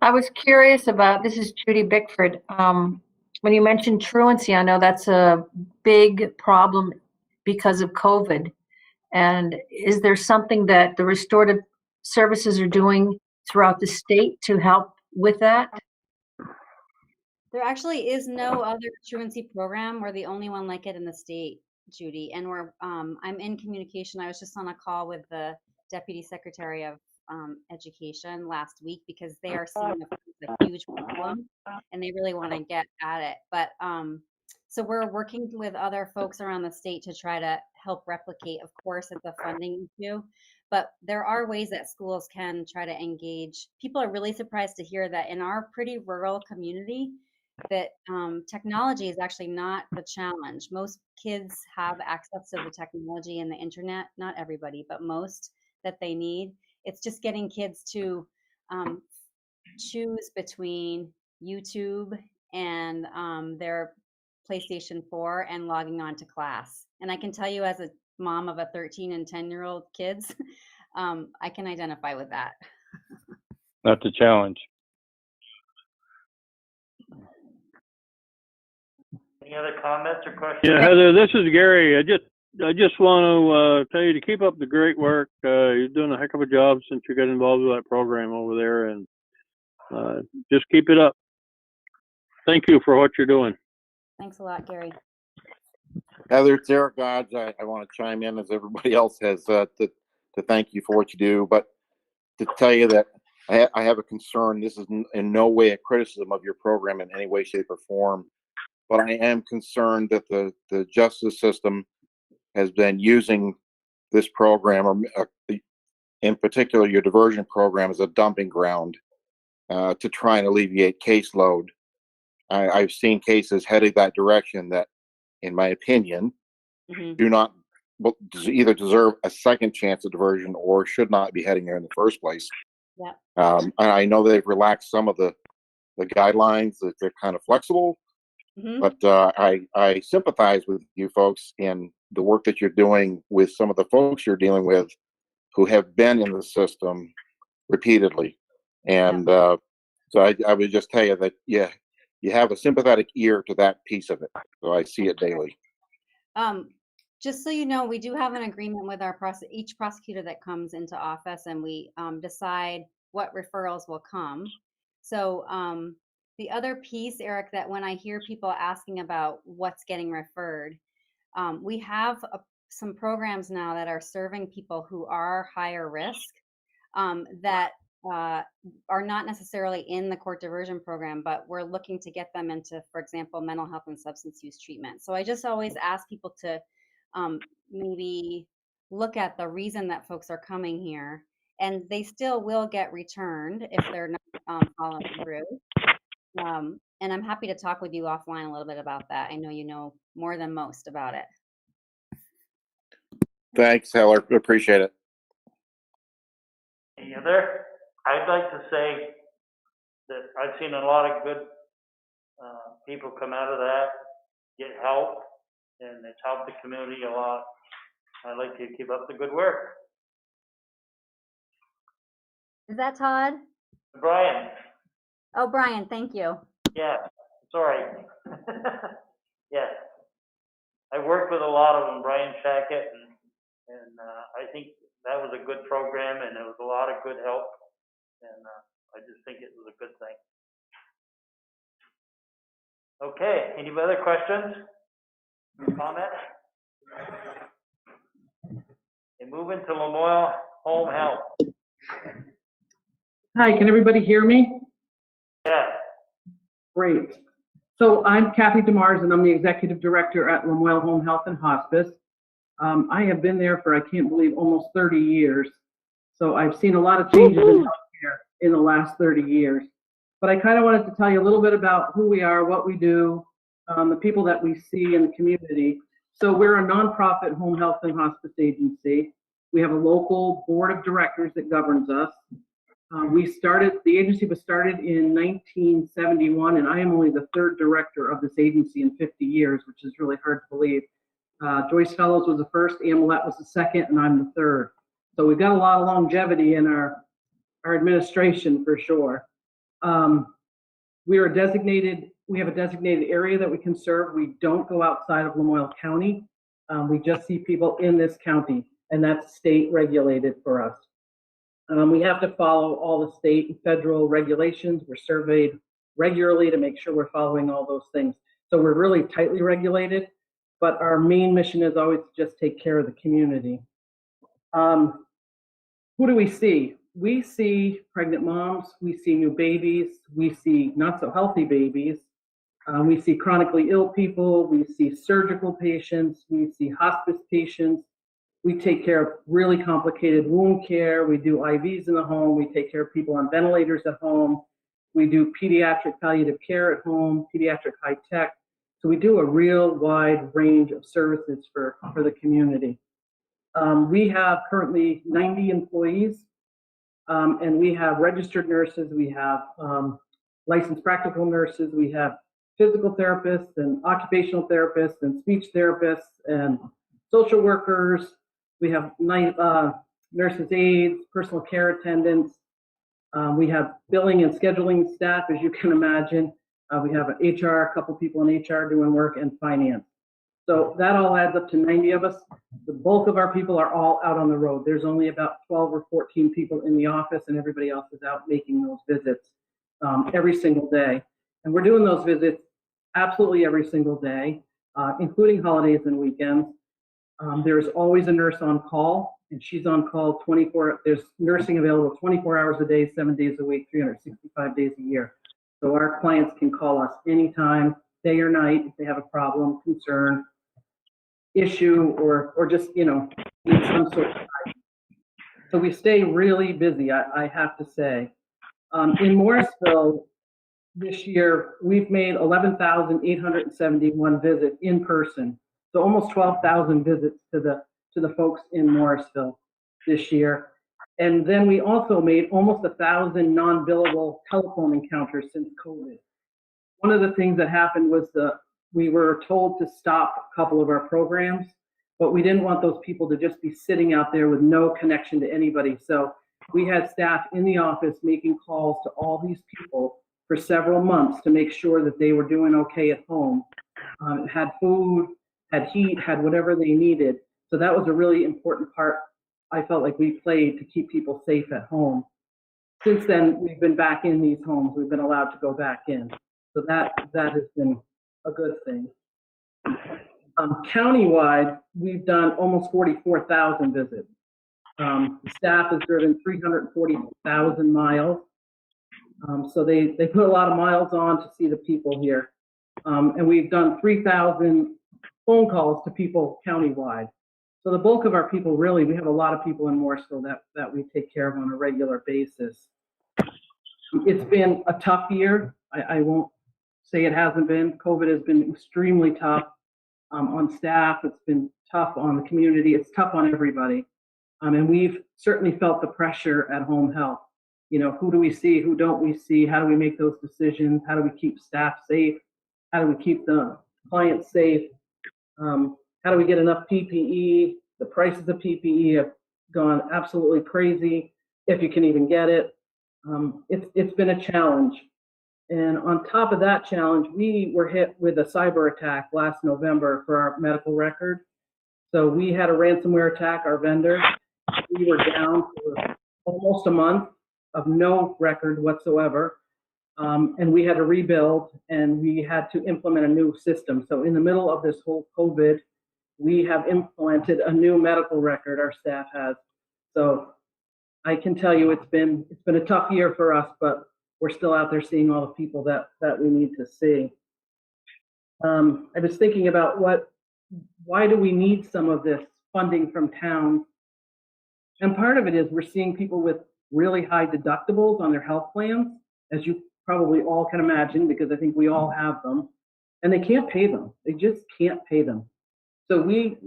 I was curious about, this is Judy Bickford. When you mentioned truancy, I know that's a big problem because of COVID. And is there something that the restorative services are doing throughout the state to help with that? There actually is no other truancy program. We're the only one like it in the state, Judy. And I'm in communication. I was just on a call with the Deputy Secretary of education last week because they are seeing a huge problem and they really want to get at it. But so we're working with other folks around the state to try to help replicate. Of course, it's a funding issue, but there are ways that schools can try to engage. People are really surprised to hear that in our pretty rural community, that technology is actually not the challenge. Most kids have access to the technology and the internet, not everybody, but most that they need. It's just getting kids to choose between YouTube and their PlayStation 4 and logging on to class. And I can tell you as a mom of a 13 and 10-year-old kids, I can identify with that. That's a challenge. Any other comments or questions? Yeah, Heather, this is Gary. I just want to tell you to keep up the great work. You're doing a heck of a job since you got involved with that program over there, and just keep it up. Thank you for what you're doing. Thanks a lot, Gary. Heather, it's Eric Dodge. I want to chime in as everybody else has to thank you for what you do, but to tell you that I have a concern. This is in no way a criticism of your program in any way, shape, or form, but I am concerned that the justice system has been using this program, or in particular your diversion program, as a dumping ground to try and alleviate caseload. I've seen cases headed that direction that, in my opinion, do not either deserve a second chance at diversion or should not be heading there in the first place. Yeah. And I know they've relaxed some of the guidelines, that they're kind of flexible, but I sympathize with you folks in the work that you're doing with some of the folks you're dealing with who have been in the system repeatedly. And so I would just tell you that, yeah, you have a sympathetic ear to that piece of it. So I see it daily. Just so you know, we do have an agreement with each prosecutor that comes into office, and we decide what referrals will come. So the other piece, Eric, that when I hear people asking about what's getting referred, we have some programs now that are serving people who are higher risk that are not necessarily in the court diversion program, but we're looking to get them into, for example, mental health and substance use treatment. So I just always ask people to maybe look at the reason that folks are coming here, and they still will get returned if they're not following through. And I'm happy to talk with you offline a little bit about that. I know you know more than most about it. Thanks, Heller. Appreciate it. Any other? I'd like to say that I've seen a lot of good people come out of that, get help, and it's helped the community a lot. I'd like to keep up the good work. Is that Todd? Brian. Oh, Brian, thank you. Yeah, sorry. Yes. I've worked with a lot of them, Brian Shackett, and I think that was a good program, and there was a lot of good help, and I just think it was a good thing. Okay, any other questions? Comments? And moving to Lamoille Home Health. Hi, can everybody hear me? Yeah. Great. So I'm Kathy DeMars, and I'm the Executive Director at Lamoille Home Health and Hospice. I have been there for, I can't believe, almost 30 years. So I've seen a lot of changes in healthcare in the last 30 years. But I kind of wanted to tell you a little bit about who we are, what we do, the people that we see in the community. So we're a nonprofit home health and hospice agency. We have a local board of directors that governs us. The agency was started in 1971, and I am only the third director of this agency in 50 years, which is really hard to believe. Joyce Fellows was the first, Amelette was the second, and I'm the third. So we've got a lot of longevity in our administration for sure. We have a designated area that we can serve. We don't go outside of Lamoille County. We just see people in this county, and that's state regulated for us. We have to follow all the state and federal regulations. We're surveyed regularly to make sure we're following all those things. So we're really tightly regulated, but our main mission is always to just take care of the community. Who do we see? we see pregnant moms, we see new babies, we see not so healthy babies, we see chronically ill people, we see surgical patients, we see hospice patients. We take care of really complicated wound care. We do IVs in the home. We take care of people on ventilators at home. We do pediatric palliative care at home, pediatric high tech. So we do a real wide range of services for the community. We have currently 90 employees, and we have registered nurses. We have licensed practical nurses. We have physical therapists and occupational therapists and speech therapists and social workers. We have nurses' aides, personal care attendants. We have billing and scheduling staff, as you can imagine. We have an HR, a couple people in HR doing work, and finance. So that all adds up to 90 of us. The bulk of our people are all out on the road. There's only about 12 or 14 people in the office, and everybody else is out making those visits every single day. And we're doing those visits absolutely every single day, including holidays and weekends. There's always a nurse on call, and she's on call 24. There's nursing available 24 hours a day, 7 days a week, 365 days a year. So our clients can call us anytime, day or night, if they have a problem, concern, issue, or just, need some sort of guidance. So we stay really busy, I have to say. In Morrisville this year, we've made 11,871 visits in person. So almost 12,000 visits to the folks in Morrisville this year. And then we also made almost 1,000 non-billable telephone encounters since COVID. One of the things that happened was we were told to stop a couple of our programs, but we didn't want those people to just be sitting out there with no connection to anybody. So we had staff in the office making calls to all these people for several months to make sure that they were doing okay at home, had food, had heat, had whatever they needed. So that was a really important part I felt like we played to keep people safe at home. Since then, we've been back in these homes. We've been allowed to go back in. So that has been a good thing. Countywide, we've done almost 44,000 visits. The staff has driven 340,000 miles. So they put a lot of miles on to see the people here. And we've done 3,000 phone calls to people countywide. So the bulk of our people, really, we have a lot of people in Morrisville that we take care of on a regular basis. It's been a tough year. I won't say it hasn't been. COVID has been extremely tough on staff. It's been tough on the community. It's tough on everybody. And we've certainly felt the pressure at home health. Who do we see? Who don't we see? How do we make those decisions? How do we keep staff safe? How do we keep the clients safe? How do we get enough PPE? The prices of PPE have gone absolutely crazy, if you can even get it. It's been a challenge. And on top of that challenge, we were hit with a cyber attack last November for our medical record. So we had a ransomware attack, our vendor. We were down for almost a month of no record whatsoever. And we had to rebuild, and we had to implement a new system. So in the middle of this whole COVID, we have implemented a new medical record, our staff has. So I can tell you it's been a tough year for us, but we're still out there seeing all the people that we need to see. I was thinking about why do we need some of this funding from town? And part of it is we're seeing people with really high deductibles on their health plans, as you probably all can imagine, because I think we all have them, and they can't pay them. They just can't pay them. So we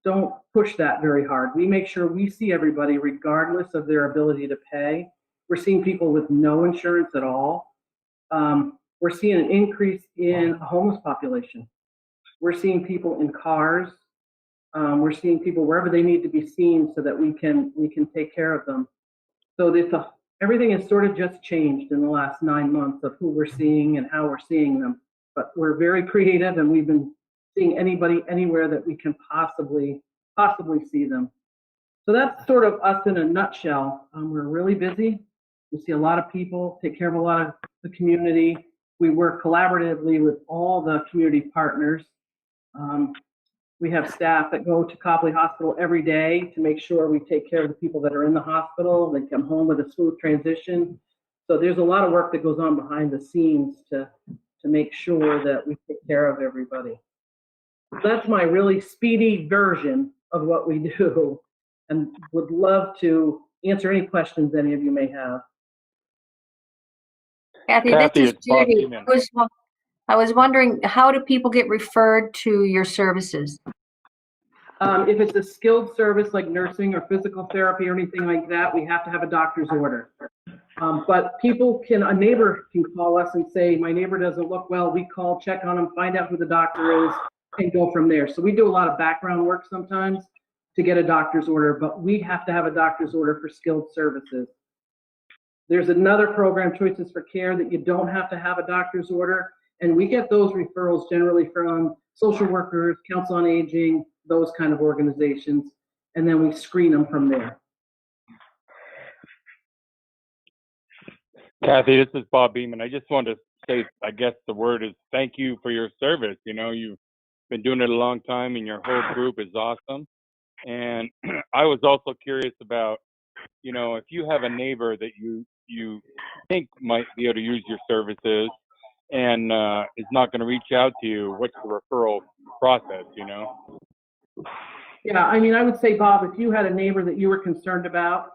don't push that very hard. We make sure we see everybody regardless of their ability to pay. We're seeing people with no insurance at all. We're seeing an increase in a homeless population. We're seeing people in cars. We're seeing people wherever they need to be seen so that we can take care of them. So everything has sort of just changed in the last 9 months of who we're seeing and how we're seeing them. But we're very creative, and we've been seeing anybody anywhere that we can possibly see them. So that's sort of us in a nutshell. We're really busy. We see a lot of people, take care of a lot of the community. We work collaboratively with all the community partners. We have staff that go to Copley Hospital every day to make sure we take care of the people that are in the hospital. They come home with a smooth transition. So there's a lot of work that goes on behind the scenes to make sure that we take care of everybody. That's my really speedy version of what we do, and would love to answer any questions any of you may have. Kathy, Kathy, this is it's Bob Judy. Beeman. I was wondering, how do people get referred to your services? If it's a skilled service like nursing or physical therapy or anything like that, we have to have a doctor's order. But a neighbor can call us and say, my neighbor doesn't look well. We call, check on him, find out who the doctor is, and go from there. So we do a lot of background work sometimes to get a doctor's order, but we have to have a doctor's order for skilled services. There's another program, Choices for Care, that you don't have to have a doctor's order, and we get those referrals generally from social workers, Council on Aging, those kind of organizations, and then we screen them from there. Kathy, this is Bob Beeman. I just wanted to say, I guess the word is thank you for your service. You know, you've been doing it a long time, and your whole group is awesome. And I was also curious about, you know, if you have a neighbor that you think might be able to use your services and is not going to reach out to you, what's the referral process, you know? Yeah, I mean, I would say, Bob, if you had a neighbor that you were concerned about,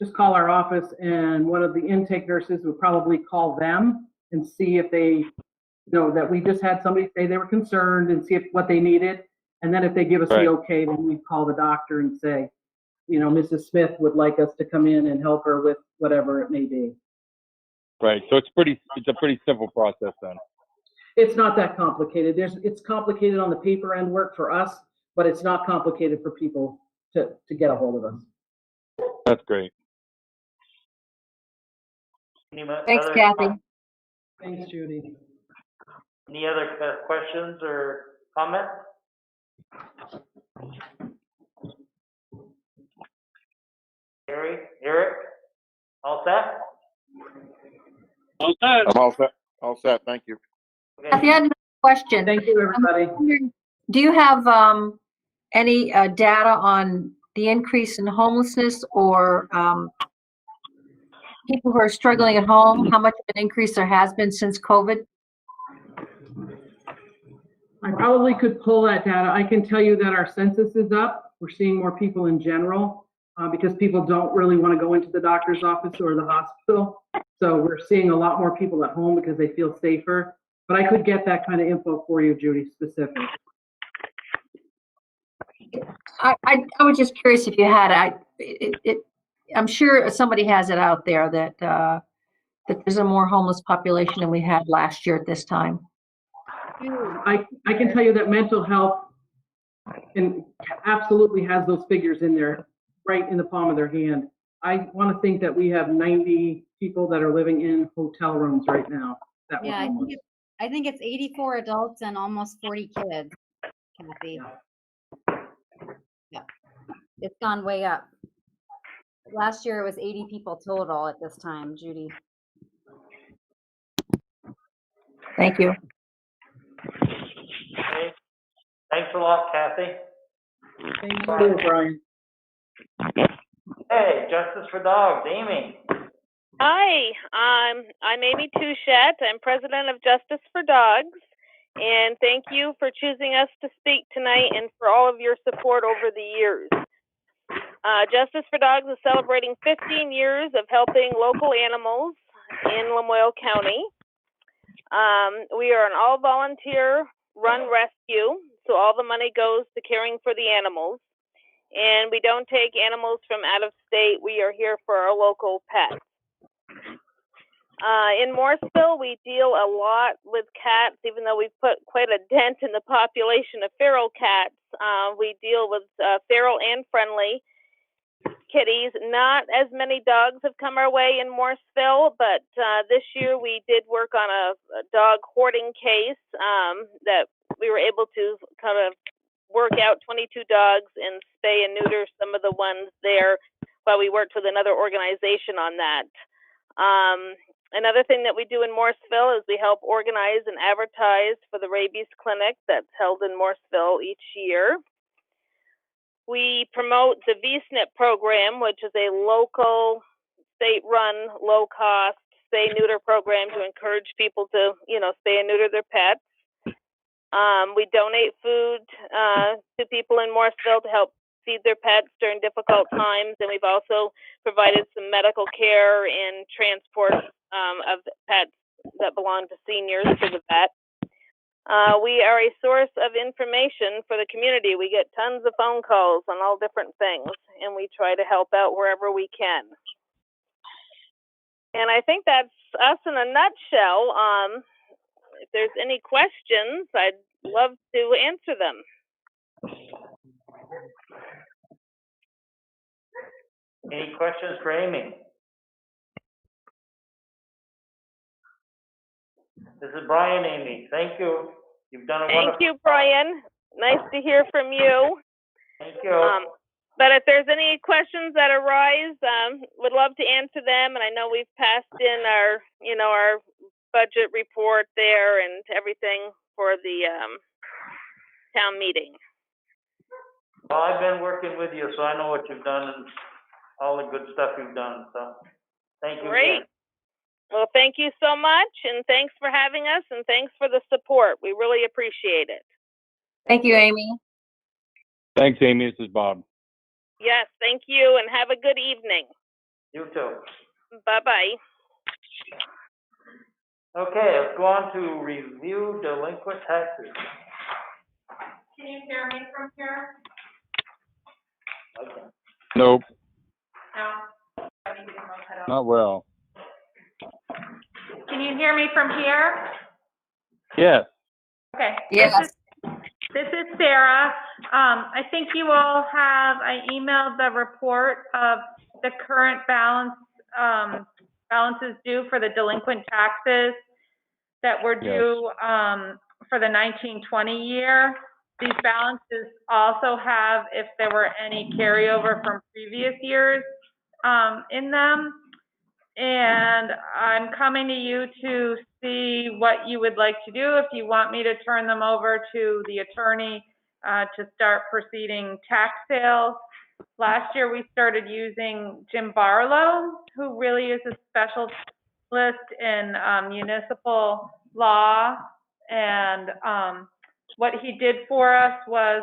just call our office, and one of the intake nurses would probably call them and see if they know that we just had somebody say they were concerned and see what they needed. And then if they give us the okay, then we'd call the doctor and say, you know, Mrs. Smith would like us to come in and help her with whatever it may be. Right. So it's a pretty simple process then. It's not that complicated. It's complicated on the paper end work for us, but it's not complicated for people to get a hold of us. That's great. Thanks, Kathy. Thanks, Judy. Any other questions or comments? Eric, all set? All set. I'm all set. All set. Thank you. Okay. Kathy, I had another question. Thank you, everybody. Do you have any data on the increase in homelessness or people who are struggling at home? How much of an increase there has been since COVID? I probably could pull that data. I can tell you that our census is up. We're seeing more people in general because people don't really want to go into the doctor's office or the hospital. So we're seeing a lot more people at home because they feel safer. But I could get that kind of info for you, Judy, specific. I was just curious if you had I'm sure somebody has it out there that there's a more homeless population than we had last year at this time. I can tell you that mental health absolutely has those figures in there, right in the palm of their hand. I want to think that we have 90 people that are living in hotel rooms right now. Yeah, I think it's 84 adults and almost 40 kids, Kathy. Yeah, it's gone way up. Last year it was 80 people total at this time, Judy. Thank you. Okay. Thanks a lot, Kathy. Thank you, Brian. Hey, Justice for Dogs, Amy. Hi, I'm Amy Touchette. I'm president of Justice for Dogs, and thank you for choosing us to speak tonight and for all of your support over the years. Justice for Dogs is celebrating 15 years of helping local animals in Lamoille County. We are an all-volunteer run rescue, so all the money goes to caring for the animals. And we don't take animals from out of state. We are here for our local pets. In Morrisville, we deal a lot with cats, even though we've put quite a dent in the population of feral cats. We deal with feral and friendly kitties. Not as many dogs have come our way in Morrisville, but this year we did work on a dog hoarding case that we were able to kind of work out 22 dogs and spay and neuter some of the ones there while we worked with another organization on that. Another thing that we do in Morrisville is we help organize and advertise for the rabies clinic that's held in Morrisville each year. We promote the VSNP program, which is a local, state-run, low-cost spay-neuter program to encourage people to, spay and neuter their pets. We donate food to people in Morrisville to help feed their pets during difficult times, and we've also provided some medical care and transport of pets that belong to seniors to the vet. We are a source of information for the community. We get tons of phone calls on all different things, and we try to help out wherever we can. And I think that's us in a nutshell. If there's any questions, I'd love to answer them. Any questions for Amy? This is Brian, Amy. Thank you. You've done a wonderful Thank you, Brian. Nice to hear from you. Thank you. But if there's any questions that arise, would love to answer them. And I know we've passed in our, our budget report there and everything for the town meeting. Well, I've been working with you, so I know what you've done and all the good stuff you've done. So thank you. Great. Again. Well, thank you so much, and thanks for having us, and thanks for the support. We really appreciate it. Thank you, Amy. Thanks, Amy. This is Bob. Yes, thank you, and have a good evening. You too. Bye-bye. Okay, let's go on to review delinquent taxes. Can you hear me from here? Okay. Nope, No? I need to get my head up. not well. Can you hear me from here? Yes. Okay. Yes. This is Sarah. I think you all have, I emailed the report of the current balances due for the delinquent taxes that were due for the 1920 year. These balances also have if there were any carryover from previous years in them. And I'm coming to you to see what you would like to do. If you want me to turn them over to the attorney to start proceeding tax sales. Last year we started using Jim Barlow, who really is a specialist in municipal law. And what he did for us was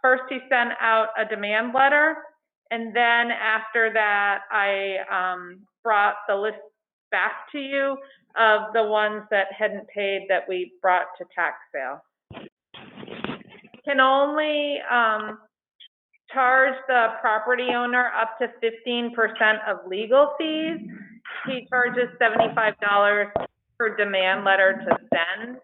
first he sent out a demand letter. And then after that, I brought the list back to you of the ones that hadn't paid that we brought to tax sale. You can only charge the property owner up to 15% of legal fees. He charges $75 per demand letter to send.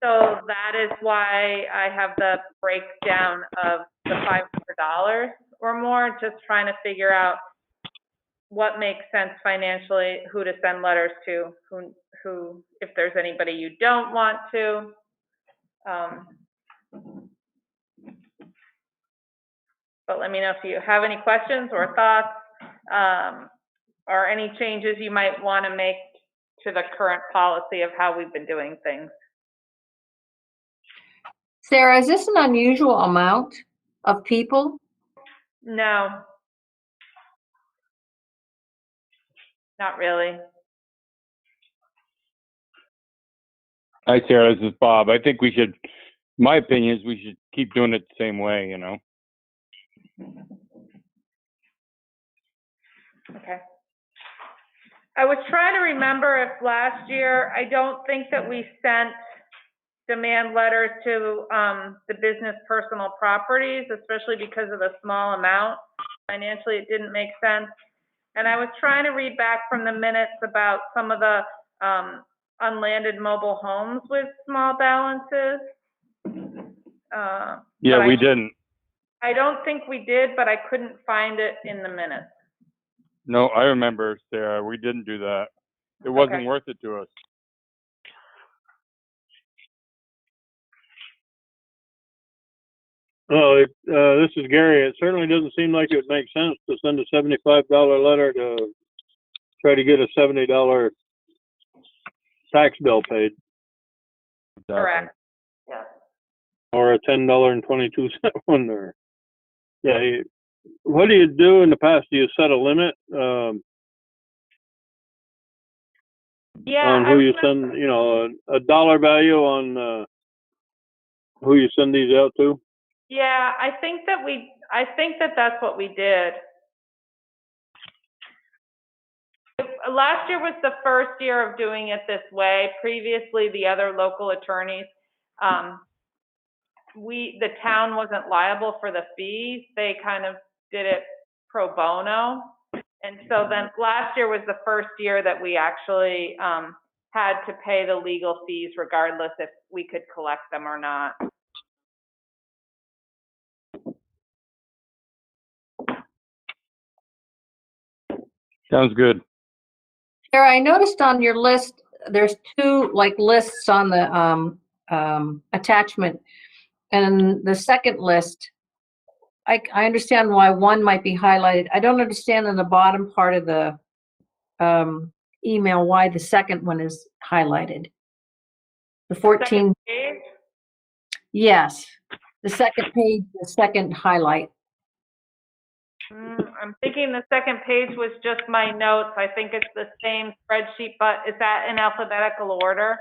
So that is why I have the breakdown of the $500 or more, just trying to figure out what makes sense financially, who to send letters to, who if there's anybody you don't want to. But let me know if you have any questions or thoughts or any changes you might want to make to the current policy of how we've been doing things. Sarah, is this an unusual amount of people? No, not really. Hi, Sarah. This is Bob. I think we should, my opinion is we should keep doing it the same way, Okay. I was trying to remember if last year, I don't think that we sent demand letters to the business personal properties, especially because of the small amount. Financially, it didn't make sense. And I was trying to read back from the minutes about some of the unlanded mobile homes with small balances. Yeah, we didn't. I don't think we did, but I couldn't find it in the minutes. No, I remember, Sarah. We didn't do that. It wasn't worth it to us. Well, this is Gary. It certainly doesn't seem like it would make sense to send a $75 letter to try to get a $70 tax bill paid, Correct. Yeah. or a $10.22 one, or, yeah, what do you do in the past? Do you set a limit, Yeah, on I who you remember- send, you know, a dollar value on, who you send these out to? Yeah, I think that that's what we did. Last year was the first year of doing it this way. Previously, the other local attorneys, the town wasn't liable for the fees. They kind of did it pro bono. And so then last year was the first year that we actually, had to pay the legal fees regardless if we could collect them or not. Sounds good. Sarah, I noticed on your list, there's two lists on the attachment. And the second list, I understand why one might be highlighted. I don't understand in the bottom part of the email why the second one is highlighted. The 14, Second page? yes. The second page, the second highlight. I'm thinking the second page was just my notes. I think it's the same spreadsheet, but is that in alphabetical order?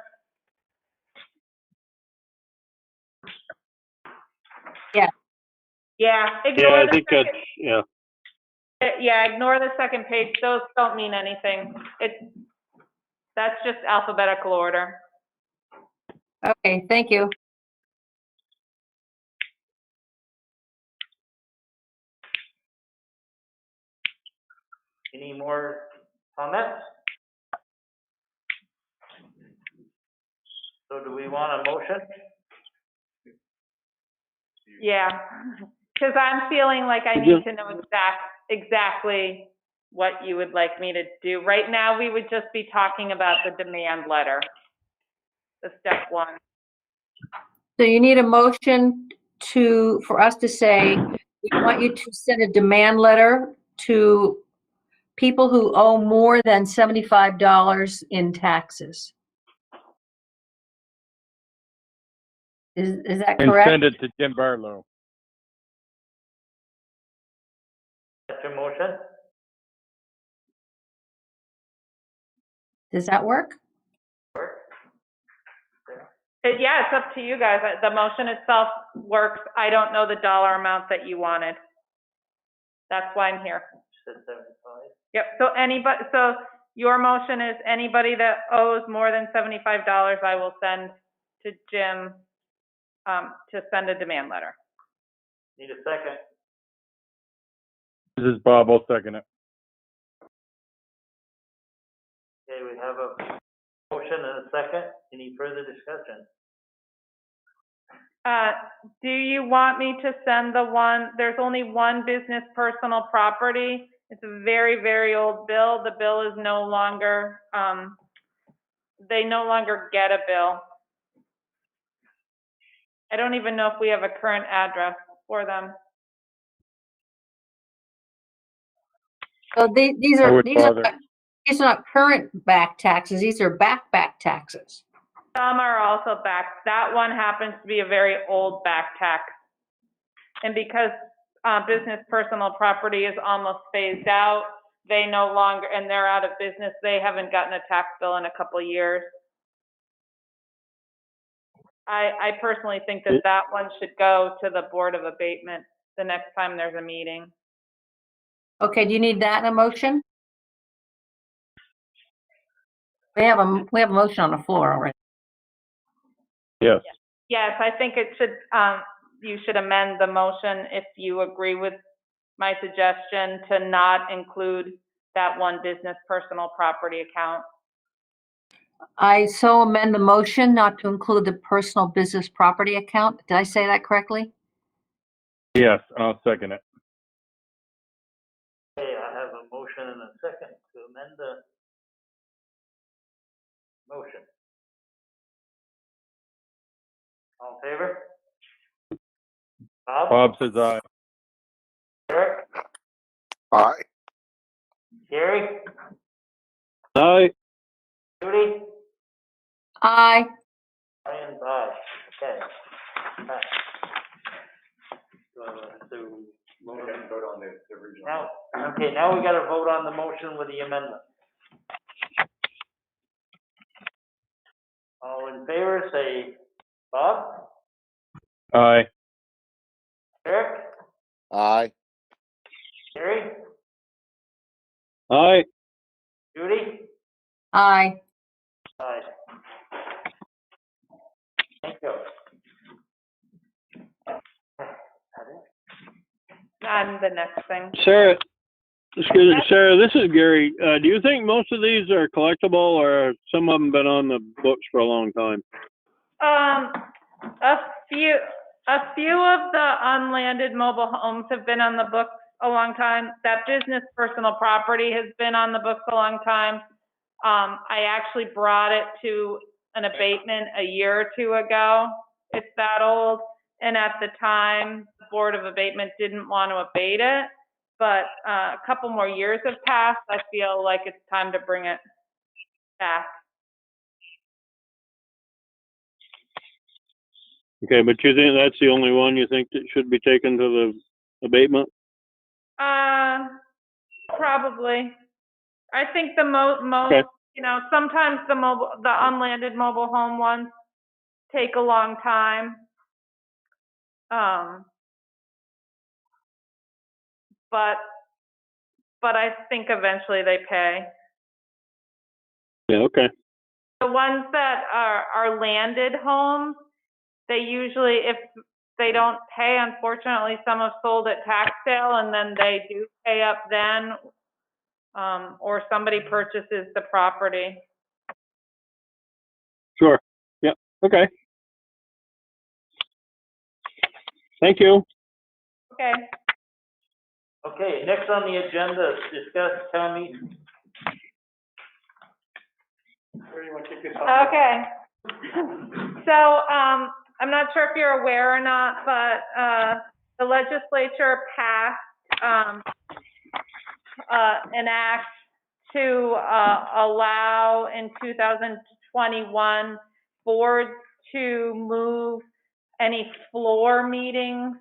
Yeah. Yeah, Yeah, ignore I the think that's, second, yeah. yeah, ignore the second page. Those don't mean anything. That's just alphabetical order. Okay, thank you. Any more comments? So do we want a motion? Yeah, because I'm feeling like I need to know exactly what you would like me to do. Right now, we would just be talking about the demand letter, the step one. So you need a motion for us to say, we want you to send a demand letter to people who owe more than $75 in taxes. Is that And correct? send it to Jim Barlow. That's your motion? Does that work? Yeah, it's up to you guys. The motion itself works. I don't know the dollar amount that you wanted. That's why I'm here. Yep, so your motion is anybody that owes more than $75, I will send to Jim, to send a demand letter. Need a second? This is Bob. I'll second it. Okay, we have a motion and a second. Any further discussion? Do you want me to send there's only one business personal property. It's a very, very old bill. The bill is no longer, they no longer get a bill. I don't even know if we have a current address for them. So these are not current back taxes. These are back taxes. Some are also back. That one happens to be a very old back tax. And because business personal property is almost phased out, they no longer, and they're out of business, they haven't gotten a tax bill in a couple of years. I personally think that one should go to the Board of Abatement the next time there's a meeting. Okay, do you need that in a motion? We have a motion on the floor already. Yes. Yes, I think it should, you should amend the motion if you agree with my suggestion to not include that one business personal property account. I so amend the motion not to include the personal business property account. Did I say that correctly? Yes, I'll second it. Okay, I have a motion and a second to amend the motion. All in favor? Bob? Bob says aye. Eric? Aye. Gary? Aye. Judy? Aye. Brian's aye. Okay. Alright. So, Vote on the original. now, okay, now we gotta vote on the motion with the amendment. All in favor, say Bob, Aye. Eric, Aye. Gary, Aye. Judy? Aye. Aye. Thank you. On the next thing. Sarah, excuse me, Sarah, this is Gary. Do you think most of these are collectible, or some of them been on the books for a long time? A few of the unlanded mobile homes have been on the books a long time. That business personal property has been on the books a long time. I actually brought it to an abatement a year or two ago. It's that old. And at the time, the Board of Abatement didn't want to abate it. But a couple more years have passed. I feel like it's time to bring it back. Okay, but you think that's the only one you think that should be taken to the abatement? Probably. I think the most, Okay. you know, sometimes the unlanded mobile home ones take a long time. But I think eventually they pay. Yeah, okay. The ones that are landed homes, they usually, if they don't pay, unfortunately, some have sold at tax sale and then they do pay up then, or somebody purchases the property. Sure. Yeah, okay. Thank you. Okay. Okay, next on the agenda is discuss town meeting. Where do you want to kick this off? Okay. So, I'm not sure if you're aware or not, but, the legislature passed, an act to, allow in 2021 boards to move any floor meetings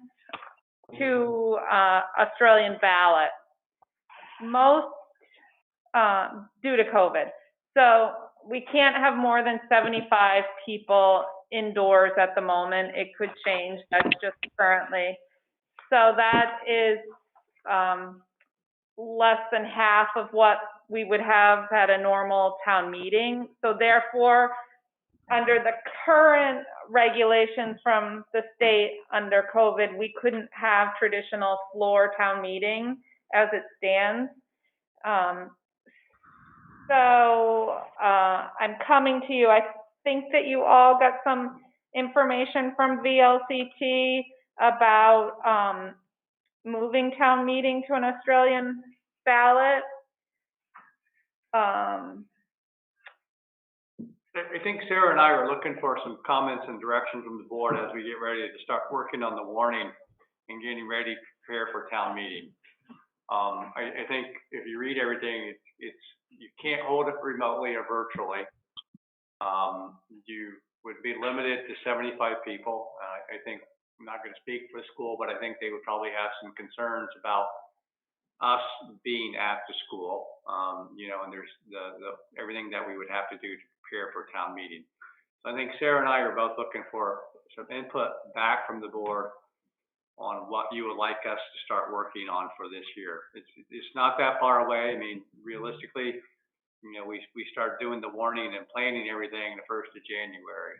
to, Australian ballot. Most, due to COVID. So we can't have more than 75 people indoors at the moment. It could change. That's just currently. So that is less than half of what we would have at a normal town meeting. So therefore, under the current regulations from the state under COVID, we couldn't have traditional floor town meeting as it stands. So I'm coming to you. I think that you all got some information from VLCT about moving town meeting to an Australian ballot. I think Sarah and I are looking for some comments and direction from the board as we get ready to start working on the warning and getting ready to prepare for town meeting. I think if you read everything, you can't hold it remotely or virtually. You would be limited to 75 people. I think, I'm not going to speak for the school, but I think they would probably have some concerns about us being at the school, you know, and there's everything that we would have to do to prepare for town meeting. So I think Sarah and I are both looking for some input back from the board on what you would like us to start working on for this year. It's not that far away. I mean, realistically, you know, we start doing the warning and planning everything the 1st of January.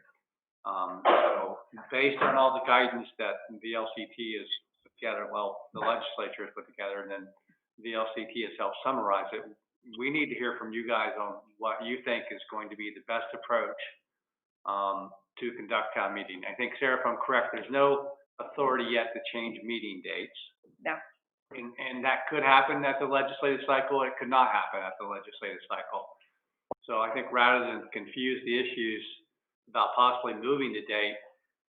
So based on all the guidance that VLCT has put together, well, the legislature has put together, and then VLCT has helped summarize it, we need to hear from you guys on what you think is going to be the best approach to conduct town meeting. I think, Sarah, if I'm correct, there's no authority yet to change meeting dates. No. And that could happen at the legislative cycle. It could not happen at the legislative cycle. So I think rather than confuse the issues about possibly moving the date,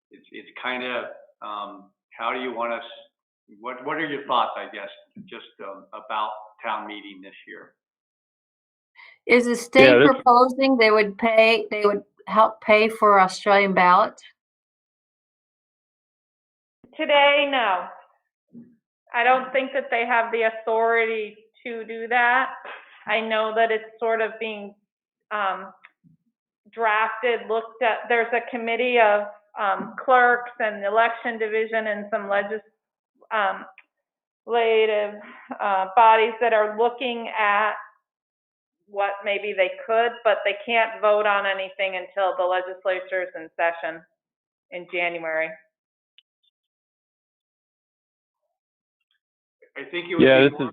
it's kind of how do you want us? What are your thoughts? I guess just about town meeting this year. Is the state proposing they would help pay for Australian ballots? Today, no. I don't think that they have the authority to do that. I know that it's sort of being drafted, looked at. There's a committee of clerks and the election division and some legislative bodies that are looking at what maybe they could, but they can't vote on anything until the legislature's in session in January. I think it would be more,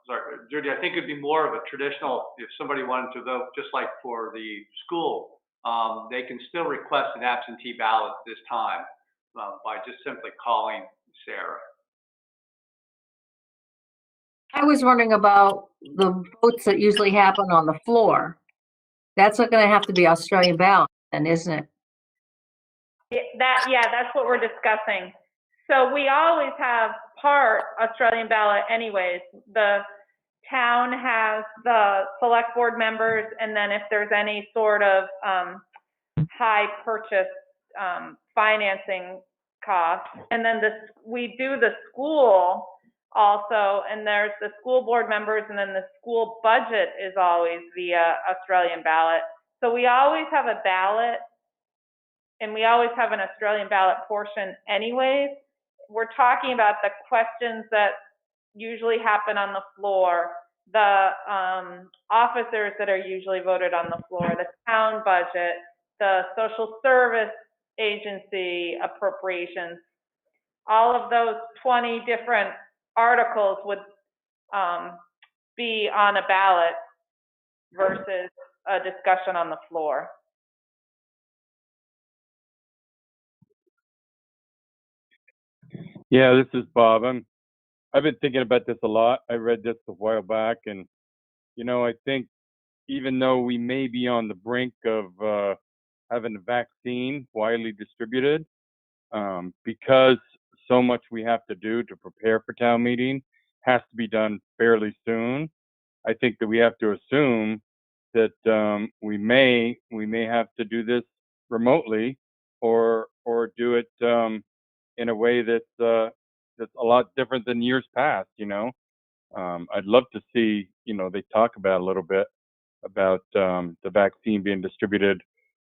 sorry, Judy, I think it'd be more of a traditional, if somebody wanted to vote, just like for the school, they can still request an absentee ballot this time by just simply calling Sarah. I was wondering about the votes that usually happen on the floor. That's not going to have to be Australian ballot, then, isn't it? Yeah, that's what we're discussing. So we always have part Australian ballot anyways. The town has the select board members, and then if there's any sort of high purchase financing costs, and then we do the school also, and there's the school board members, and then the school budget is always via Australian ballot. So we always have a ballot, and we always have an Australian ballot portion anyways. We're talking about the questions that usually happen on the floor, the officers that are usually voted on the floor, the town budget, the social service agency appropriations. All of those 20 different articles would be on a ballot versus a discussion on the floor. Yeah, this is Bob. I've been thinking about this a lot. I read this a while back, and I think even though we may be on the brink of having a vaccine widely distributed, because so much we have to do to prepare for town meeting has to be done fairly soon. I think that we have to assume that we may have to do this remotely, or do it in a way that's a lot different than years past. I'd love to see. They talk about a little bit about the vaccine being distributed,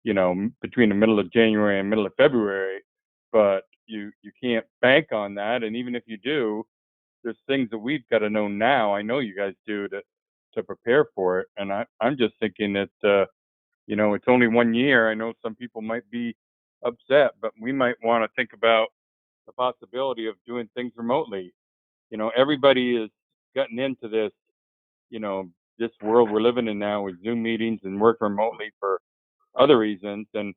between the middle of January and middle of February, but you can't bank on that. And even if you do, there's things that we've got to know now. I know you guys do to prepare for it. And I'm just thinking that, it's only 1 year. I know some people might be upset, but we might want to think about the possibility of doing things remotely. Everybody has gotten into this, this world we're living in now with Zoom meetings and work remotely for other reasons. And,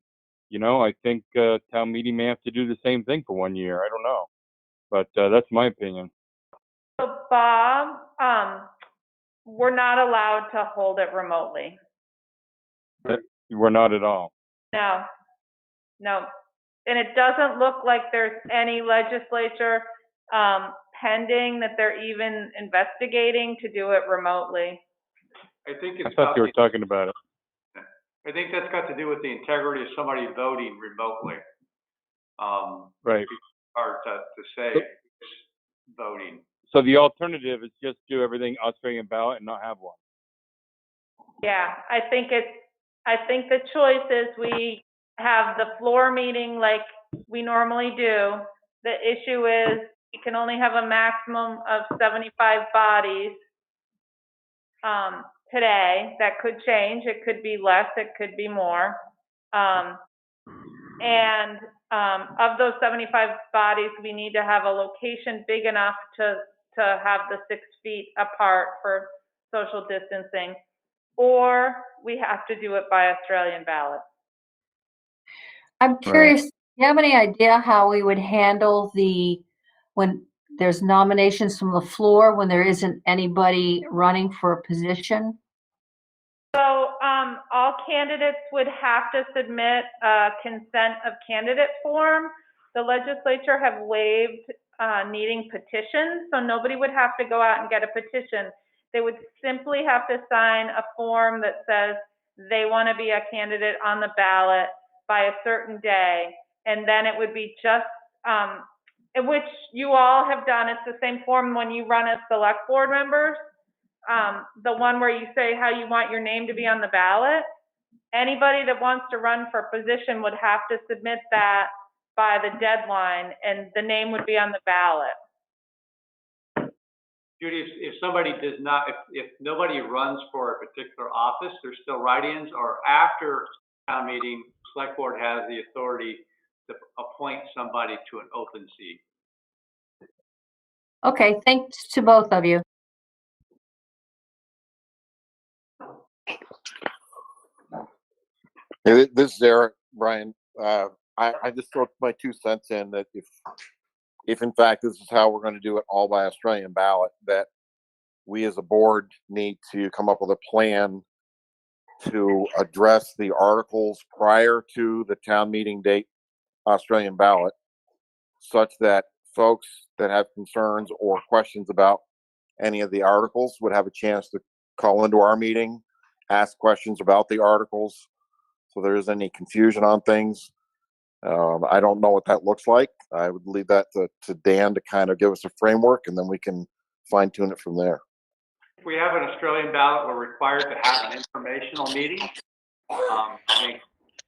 I think town meeting may have to do the same thing for 1 year. I don't know, but that's my opinion. So Bob, we're not allowed to hold it remotely. We're not at all. No. And it doesn't look like there's any legislature pending that they're even investigating to do it remotely. I think I thought you were talking about it. I think that's got to do with the integrity of somebody voting remotely. Right. Hard to say voting. So the alternative is just do everything Australian ballot and not have one. Yeah, I think the choice is we have the floor meeting like we normally do. The issue is you can only have a maximum of 75 bodies today. That could change. It could be less. It could be more. And of those 75 bodies, we need to have a location big enough to have the 6 feet apart for social distancing, or we have to do it by Australian ballot. I'm curious, do you have any idea how we would handle when there's nominations from the floor when there isn't anybody running for a position? So all candidates would have to submit a consent of candidate form. The legislature have waived needing petitions, so nobody would have to go out and get a petition. They would simply have to sign a form that says they want to be a candidate on the ballot by a certain day. And then it would be just, which you all have done. It's the same form when you run as select board members. The one where you say how you want your name to be on the ballot. Anybody that wants to run for a position would have to submit that by the deadline, and the name would be on the ballot. Judy, if somebody does not, if nobody runs for a particular office, there's still write-ins, or after town meeting, select board has the authority to appoint somebody to an open seat. Okay, thanks to both of you. Hey, this is Eric, Brian. I just throw my 2 cents in that if in fact this is how we're going to do it all by Australian ballot, that we as a board need to come up with a plan to address the articles prior to the town meeting date Australian ballot, such that folks that have concerns or questions about any of the articles would have a chance to call into our meeting, ask questions about the articles, so there isn't any confusion on things. I don't know what that looks like. I would leave that to Dan to kind of give us a framework, and then we can fine tune it from there. If we have an Australian ballot, we're required to have an informational meeting. I think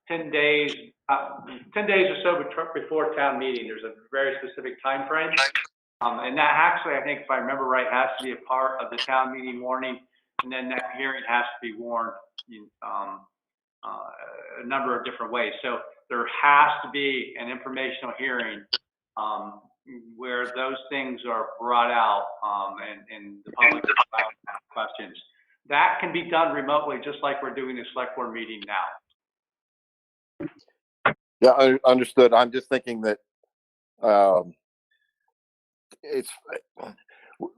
10 days or so before town meeting, there's a very specific time frame. And that actually, I think if I remember right, has to be a part of the town meeting warning, and then that hearing has to be warned in a number of different ways. So there has to be an informational hearing where those things are brought out and the public is allowed to ask questions. That can be done remotely, just like we're doing a select board meeting now. Yeah, I understood. I'm just thinking that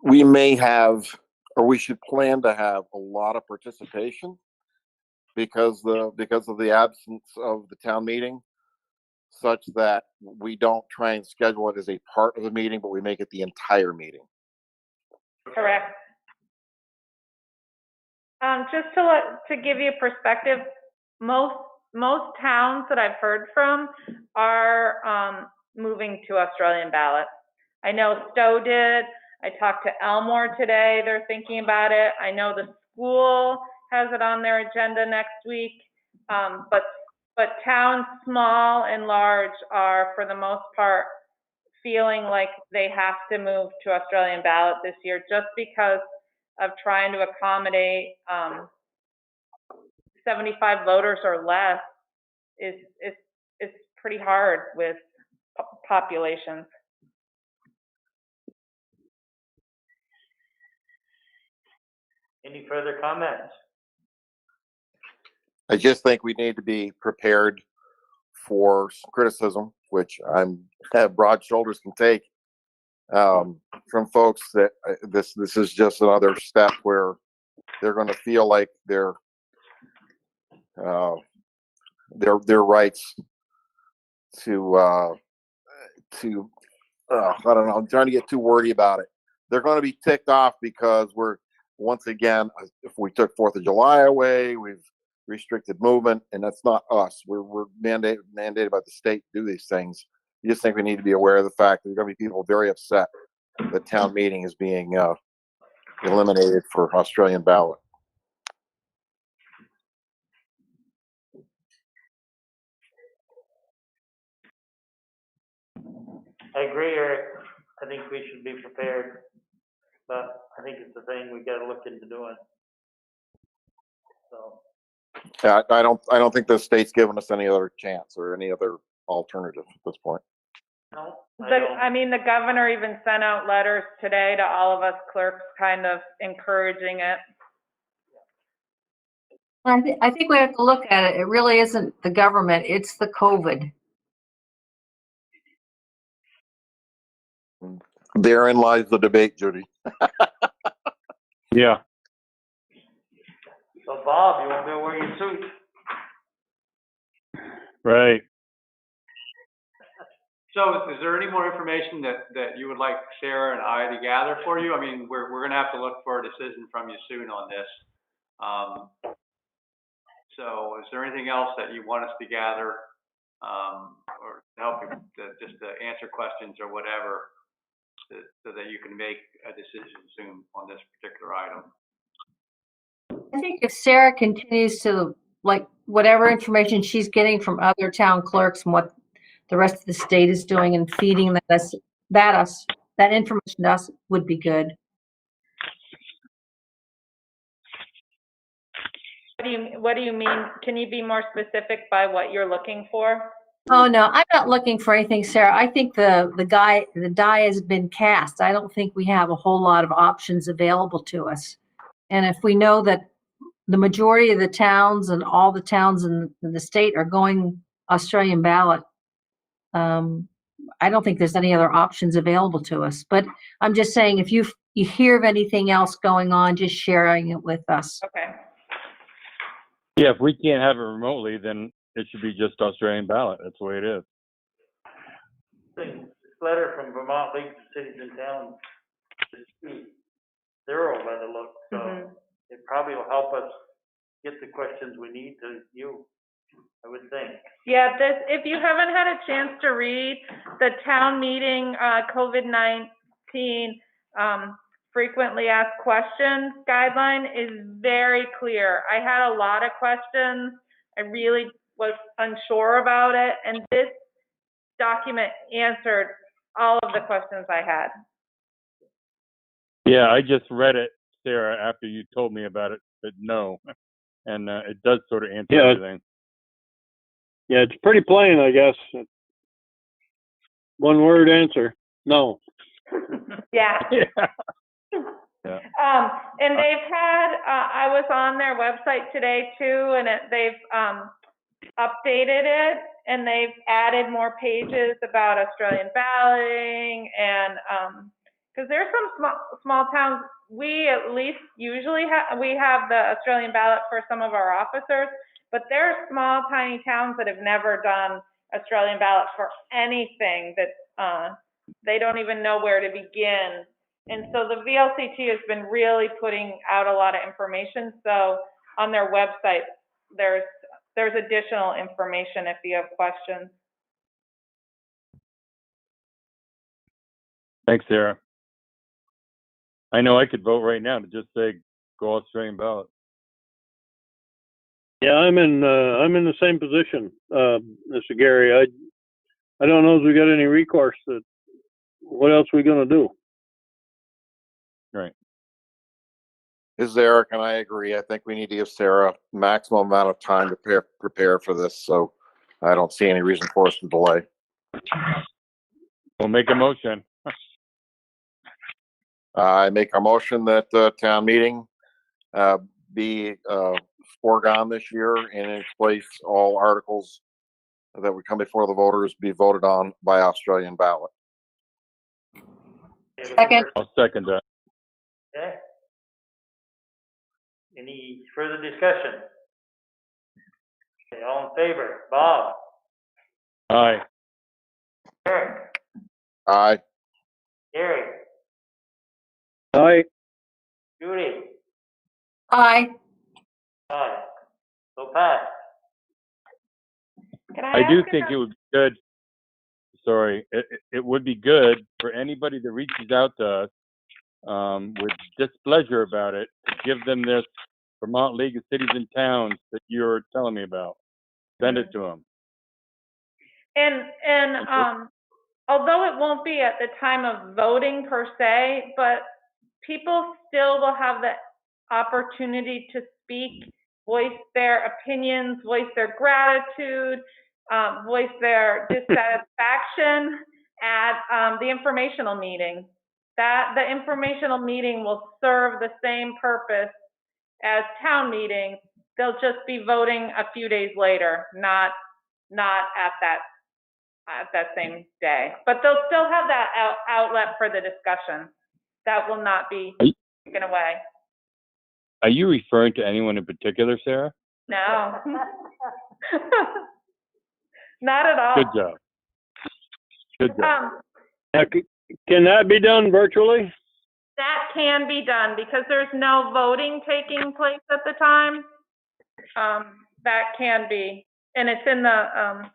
we may have, or we should plan to have, a lot of participation because of the absence of the town meeting, such that we don't try and schedule it as a part of the meeting, but we make it the entire meeting. Correct. Just to give you perspective, most towns that I've heard from are moving to Australian ballot. I know Stowe did. I talked to Elmore today. They're thinking about it. I know the school has it on their agenda next week. But towns small and large are, for the most part, feeling like they have to move to Australian ballot this year just because of trying to accommodate 75 voters or less is pretty hard with populations. Any further comments? I just think we need to be prepared for criticism, which have broad shoulders can take, from folks that this is just another step where they're going to feel like their rights to I don't know, I'm trying to get too wordy about it. They're going to be ticked off because we're, once again, if we took 4th of July away, we've restricted movement, and that's not us. We're mandated by the state to do these things. You just think we need to be aware of the fact that there's going to be people very upset that town meeting is being eliminated for Australian ballot. I agree, Eric. I think we should be prepared, but I think it's the thing we got to look into doing. So. Yeah, I don't think the state's given us any other chance or any other alternative at this point. No, I mean, the governor even sent out letters today to all of us clerks, kind of encouraging it. I think we have to look at it. It really isn't the government, it's the COVID. Therein lies the debate, Judy. Yeah. So Bob, you want to wear your suit? Right. So is there any more information that you would like Sarah and I to gather for you? I mean, we're going to have to look for a decision from you soon on this. So is there anything else that you want us to gather, or help you just to answer questions or whatever, so that you can make a decision soon on this particular item? I think if Sarah continues to, like, whatever information she's getting from other town clerks and what the rest of the state is doing and feeding that information to us would be good. What do you mean? Can you be more specific by what you're looking for? Oh, no, I'm not looking for anything, Sarah. I think the die has been cast. I don't think we have a whole lot of options available to us. And if we know that the majority of the towns and all the towns in the state are going Australian ballot, I don't think there's any other options available to us. But I'm just saying, if you hear of anything else going on, just sharing it with us. Okay. Yeah, if we can't have it remotely, then it should be just Australian ballot. That's the way it is. This letter from Vermont League of Cities and Towns is thorough by the look, so it probably will help us get the questions we need to you, I would think. Yeah, if you haven't had a chance to read the town meeting COVID-19 frequently asked questions guideline is very clear. I had a lot of questions. I really was unsure about it, and this document answered all of the questions I had. Yeah, I just read it, Sarah, after you told me about it, but no. And it does sort of answer everything. Yeah, it's pretty plain, I guess. One word answer, no. Yeah. Yeah. And they've had, I was on their website today too, and they've updated it, and they've added more pages about Australian balloting, and because there's some small towns, we at least usually we have the Australian ballot for some of our officers, but there are small tiny towns that have never done Australian ballot for anything, that they don't even know where to begin. And so the VLCT has been really putting out a lot of information. So on their website, there's additional information if you have questions. Thanks, Sarah. I know I could vote right now to just say go Australian ballot. Yeah, I'm in the same position, Mr. Gary. I don't know if we got any recourse. What else are we gonna do? Right. This is Eric, and I agree. I think we need to give Sarah maximum amount of time to prepare for this, so I don't see any reason for us to delay. We'll make a motion. I make a motion that the town meeting be foregone this year, and in place all articles that would come before the voters be voted on by Australian ballot. Second. I'll second that. Okay. Any further discussion? Okay, all in favor? Bob? Aye. Eric? Aye. Gary? Aye. Judy? Aye. Aye. So Pat? Can I do think it would be good. Sorry, it would be good for anybody that reaches out to us with displeasure about it to give them this Vermont League of Cities and Towns that you're telling me about. Send it to them. And although it won't be at the time of voting per se, but people still will have the opportunity to speak, voice their opinions, voice their gratitude, voice their dissatisfaction at the informational meeting. The informational meeting will serve the same purpose as town meetings. They'll just be voting a few days later, not at that same day. But they'll still have that outlet for the discussion. That will not be taken away. Are you referring to anyone in particular, Sarah? No. Not at all. Good job. Good job. Now, can that be done virtually? That can be done because there's no voting taking place at the time. That can be, and it's in the,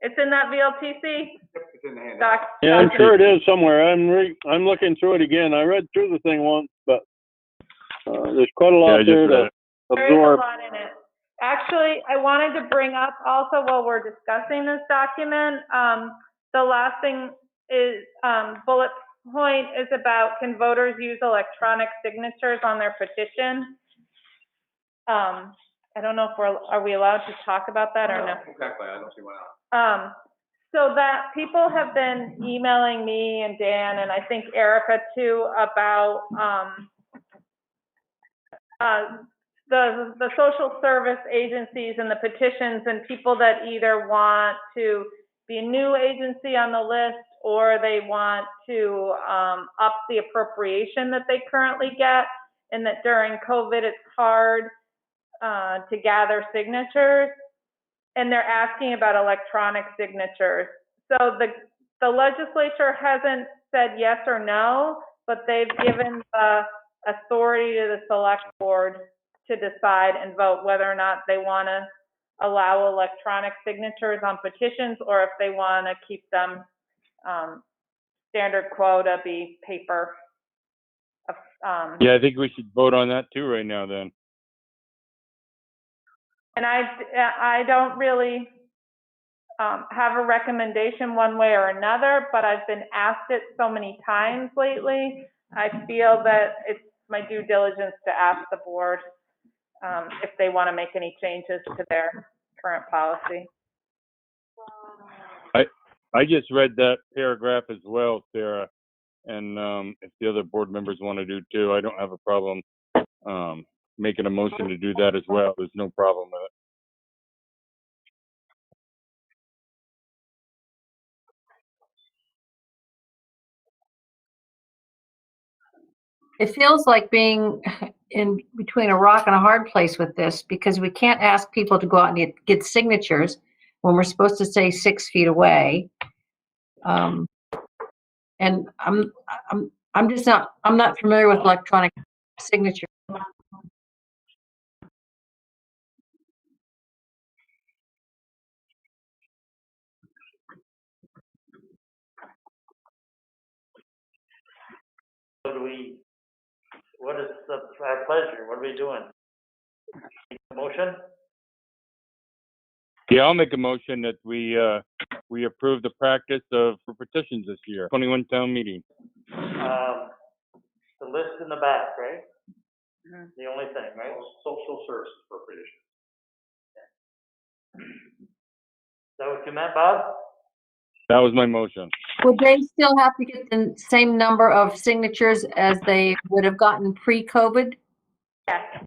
it's in that VLTC? It's in the handout. Yeah, I'm sure it is somewhere. I'm looking through it again. I read through the thing once, but there's quite a lot there to There is a absorb. lot in it. Actually, I wanted to bring up also while we're discussing this document, the last thing is, bullet point is about, can voters use electronic signatures on their petition? I don't know if are we allowed to talk about that or no? Exactly, I don't see why not. So that people have been emailing me and Dan, and I think Erica too, about, the social service agencies and the petitions and people that either want to be a new agency on the list or they want to up the appropriation that they currently get, and that during COVID it's hard to gather signatures, and they're asking about electronic signatures. So the legislature hasn't said yes or no, but they've given the authority to the select board to decide and vote whether or not they want to allow electronic signatures on petitions, or if they want to keep them standard quota be paper. Yeah, I think we should vote on that too right now then. And I don't really have a recommendation one way or another, but I've been asked it so many times lately. I feel that it's my due diligence to ask the board if they want to make any changes to their current policy. I just read that paragraph as well, Sarah, and if the other board members want to do too, I don't have a problem making a motion to do that as well. There's no problem with it. It feels like being in between a rock and a hard place with this, because we can't ask people to go out and get signatures when we're supposed to stay 6 feet away. And I'm just not, I'm not familiar with electronic signature. What is our pleasure? What are we doing? Motion? Yeah, I'll make a motion that we approve the practice for petitions this year, 21 town meeting. The list in the back, right? Mm-hmm. The only thing, right? Social services appropriation. Is that what you meant, Bob? That was my motion. Would they still have to get the same number of signatures as they would have gotten pre-COVID? Yes.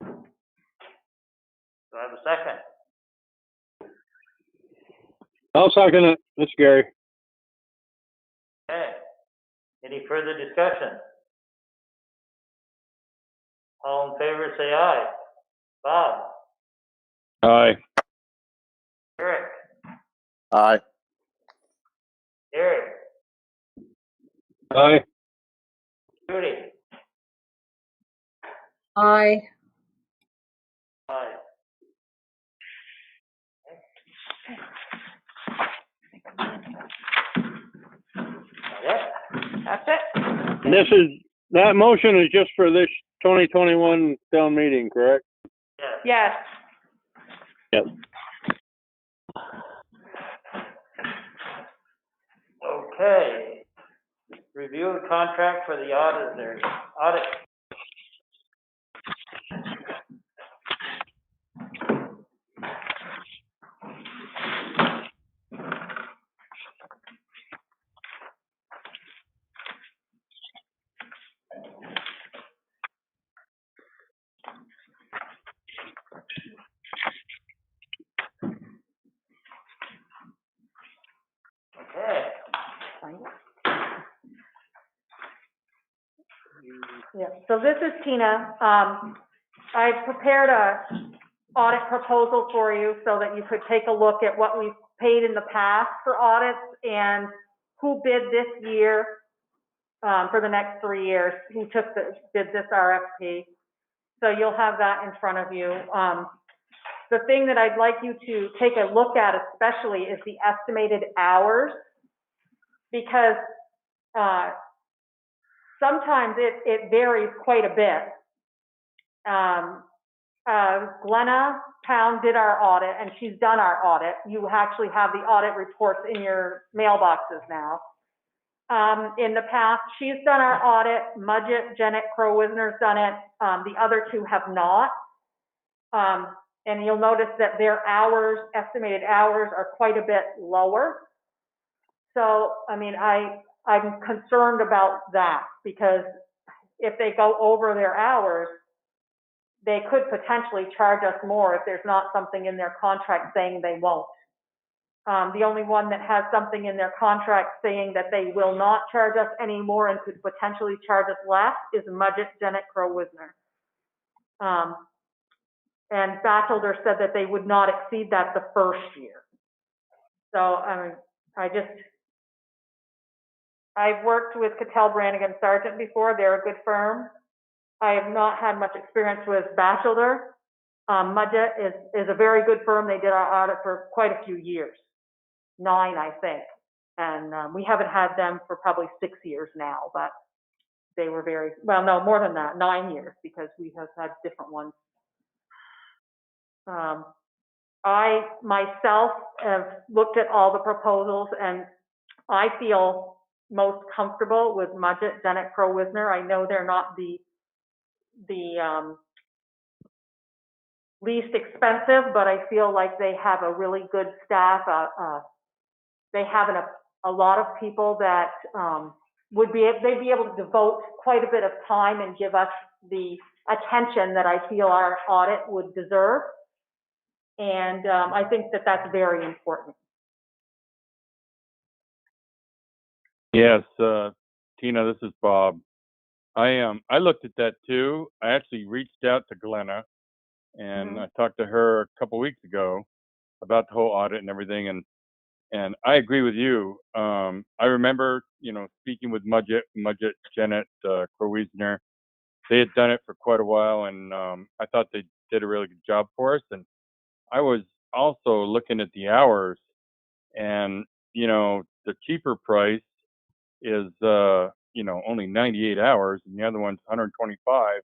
Do I have a second? I'll second it. It's Gary. Okay. Any further discussion? All in favor, say aye. Bob? Aye. Eric? Aye. Eric? Aye. Judy? Aye. Aye. That's it. And that motion is just for this 2021 town meeting, correct? Yes. Yep. Okay. Review the contract for the auditor. Audit. Okay. Yeah, so this is Tina. I prepared audit proposal for you so that you could take a look at what we've paid in the past for audits and who bid this year for the next 3 years, who did this RFP. So you'll have that in front of you. The thing that I'd like you to take a look at especially is the estimated hours, because sometimes it varies quite a bit. Glenna Pound did our audit, and she's done our audit. You actually have the audit reports in your mailboxes now. In the past, she's done our audit. Mudgett, Janet Crow-Wisner's done it. The other two have not. And you'll notice that their hours, estimated hours, are quite a bit lower. So, I mean, I'm concerned about that, because if they go over their hours, they could potentially charge us more if there's not something in their contract saying they won't. The only one that has something in their contract saying that they will not charge us any more and could potentially charge us less is Mudgett, Janet Crow-Wisner. And Batchelder said that they would not exceed that the first year. So, I've worked with Cattell, Brannigan, Sargent before. They're a good firm. I have not had much experience with Batchelder. Mudgett is a very good firm. They did our audit for quite a few years, 9, I think. And we haven't had them for probably 6 years now, but they were very, well, no, more than that, 9 years, because we have had different ones. I myself have looked at all the proposals, and I feel most comfortable with Mudgett, Janet Crow-Wisner. I know they're not the least expensive, but I feel like they have a really good staff. They have a lot of people that they'd be able to devote quite a bit of time and give us the attention that I feel our audit would deserve. And I think that that's very important. Yes, Tina, this is Bob. I looked at that too. I actually reached out to Glenna, and I talked to her a couple weeks ago about the whole audit and everything, and I agree with you. I remember, speaking with Mudgett, Janet Crow-Wisner. They had done it for quite a while, and I thought they did a really good job for us. And I was also looking at the hours, and the cheaper price is only 98 hours, and the other one's 125.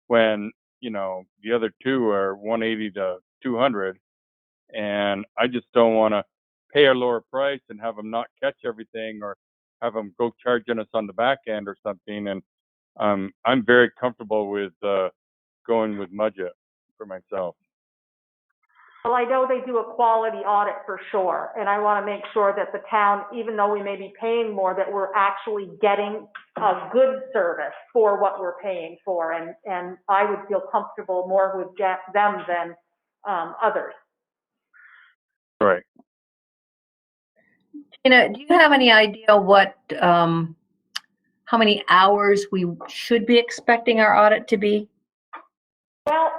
When the other two are 180 to 200, and I just don't want to pay a lower price and have them not catch everything, or have them go charging us on the back end or something. And I'm very comfortable with going with Mudgett for myself. Well, I know they do a quality audit for sure, and I want to make sure that the town, even though we may be paying more, that we're actually getting a good service for what we're paying for, and I would feel comfortable more with them than others. Right. Do you have any idea what, how many hours we should be expecting our audit to be? Well,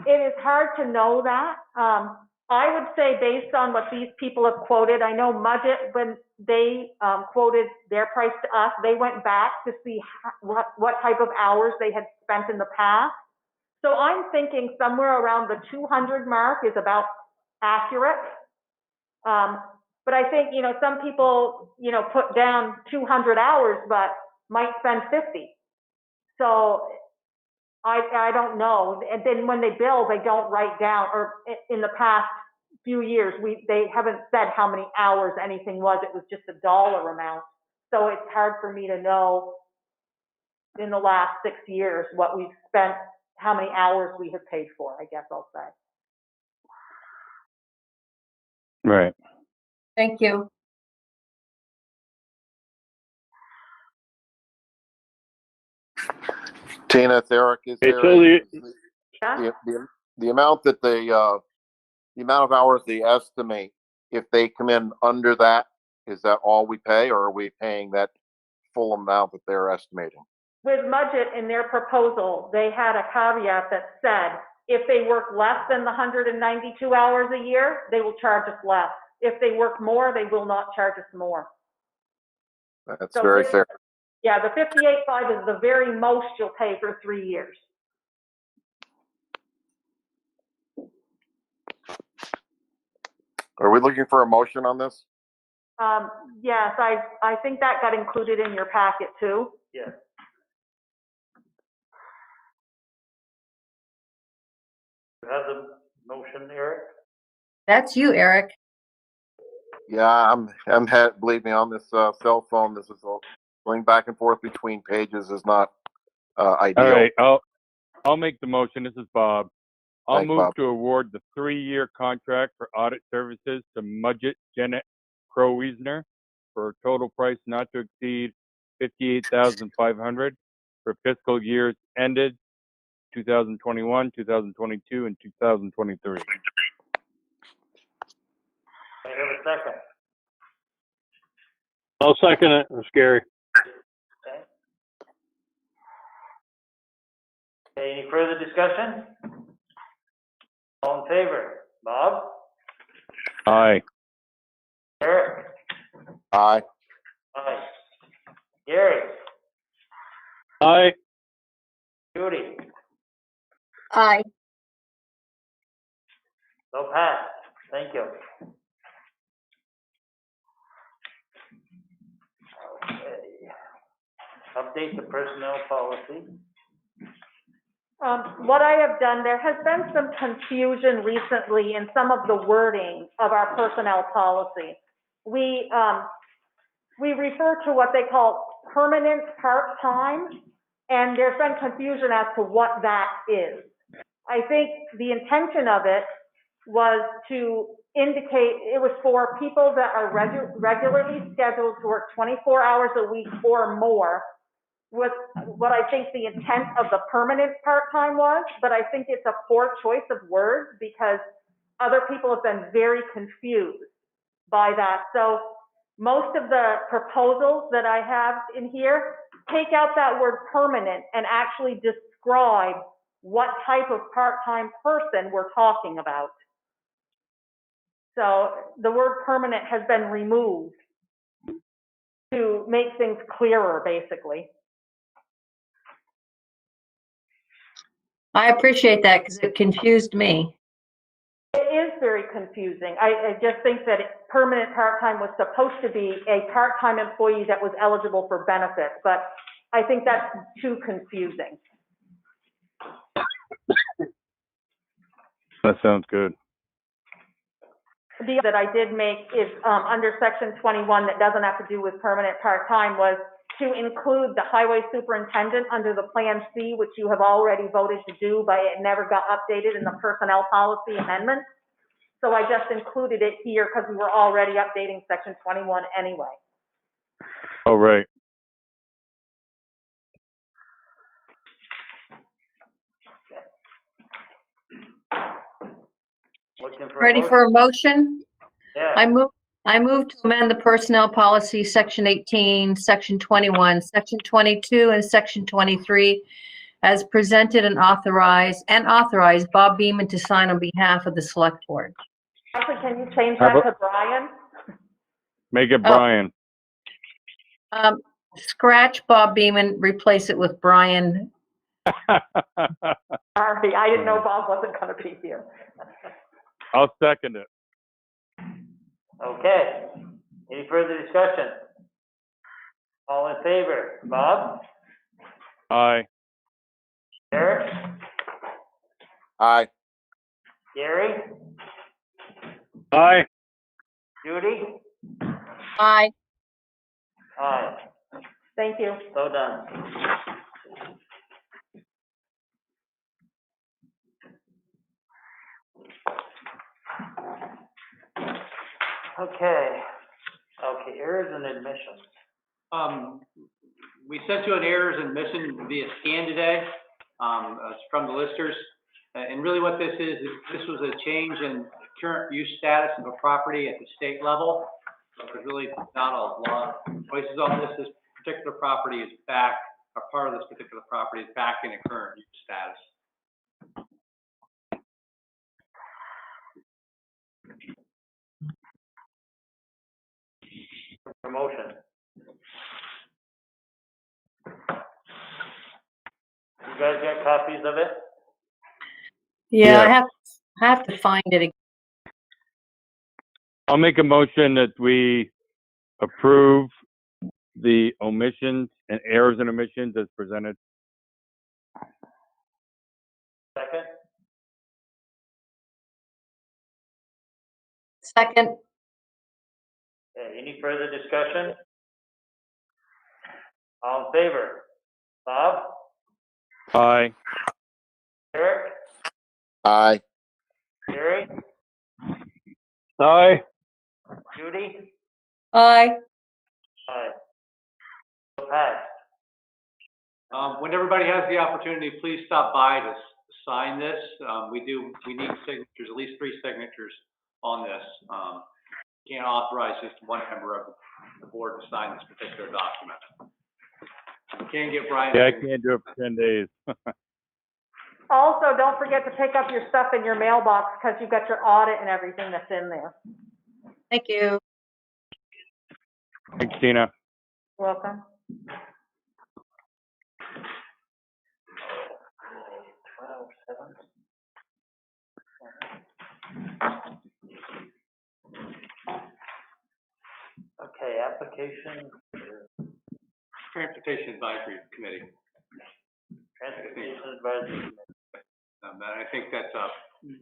it is hard to know that. I would say based on what these people have quoted, I know Mudgett, when they quoted their price to us, they went back to see what type of hours they had spent in the past. So I'm thinking somewhere around the 200 mark is about accurate. But I think, some people, put down 200 hours, but might spend 50. So I don't know. And then when they bill, they don't write down, or in the past few years, they haven't said how many hours anything was. It was just a dollar amount. So it's hard for me to know in the last 6 years what we've spent, how many hours we have paid for, I guess I'll say. Right. Thank you. Tina, it's Eric. Is there the amount that the amount of hours they estimate, if they come in under that, is that all we pay, or are we paying that full amount that they're estimating? With Mudgett in their proposal, they had a caveat that said, If they work less than the 192 hours a year, they will charge us less. If they work more, they will not charge us more. That's So very fair. Yeah, the 58.5 is the very most you'll pay for 3 years. Are we looking for a motion on this? Yes, I think that got included in your packet too. Yes. You have the motion, Eric? That's you, Eric. Yeah, believe me, on this cell phone, this is going back and forth between pages is not ideal. All right, I'll make the motion. This is Bob. I'll Thanks, move Bob. to award the 3-year contract for audit services to Mudgett Janet Crow-Wiesner for a total price not to exceed $58,500 for fiscal years ended 2021, 2022, and 2023. I have a second. I'll second it. It's Gary. Okay. Any further discussion? All in favor? Bob? Aye. Eric? Aye. Aye. Gary? Aye. Judy? Aye. So passed. Thank you. Okay. Update the personnel policy. What I have done, there has been some confusion recently in some of the wording of our personnel policy. We refer to what they call permanent part-time, and there's been confusion as to what that is. I think the intention of it was to indicate it was for people that are regularly scheduled to work 24 hours a week or more, was what I think the intent of the permanent part-time was, but I think it's a poor choice of words because other people have been very confused by that. So most of the proposals that I have in here take out that word permanent and actually describe what type of part-time person we're talking about. So the word permanent has been removed to make things clearer, basically. I appreciate that because it confused me. It is very confusing. I just think that permanent part-time was supposed to be a part-time employee that was eligible for benefits, but I think that's too confusing. That sounds good. The that I did make is under section 21 that doesn't have to do with permanent part-time was to include the highway superintendent under the Plan C, which you have already voted to do, but it never got updated in the personnel policy amendment. So I just included it here because we were already updating section 21 anyway. All right. Ready for a motion? Yeah. I move to amend the personnel policy, section 18, section 21, section 22, and section 23 as presented and authorize Bob Beeman to sign on behalf of the select board. Actually, can you change that to Brian? Make it Brian. Scratch Bob Beeman, replace it with Brian. Sorry, I didn't know Bob wasn't going to be here. I'll second it. Okay. Any further discussion? All in favor? Bob? Aye. Eric? Aye. Gary? Aye. Judy? Aye. Aye. Thank you. So done. Okay. Okay, errors and admissions. We sent you an errors and admission via scan today, from the listers. And really what this is this was a change in current use status of a property at the state level. So there's really not a lot of choices on this. This particular property is back, or part of this particular property is back in a current use status. Promotion. You guys got copies of it? Yeah, Yeah. I have to find it again. I'll make a motion that we approve the omissions and errors and omissions as presented. Second? Second, Okay, any further discussion? All in favor? Bob? Aye. Eric? Aye. Gary? Aye. Judy? aye. Aye. So passed. When everybody has the opportunity, please stop by to sign this. We need signatures, at least 3 signatures on this. Can't authorize just one member of the board to sign this particular document. You can't get Brian. Yeah, I can't do it for 10 days. Also, don't forget to pick up your stuff in your mailbox because you've got your audit and everything that's in there. Thank you. Thanks, Tina. Welcome. Okay, application, Transportation Advisory Committee. Transportation Advisory Committee. And I think that's up.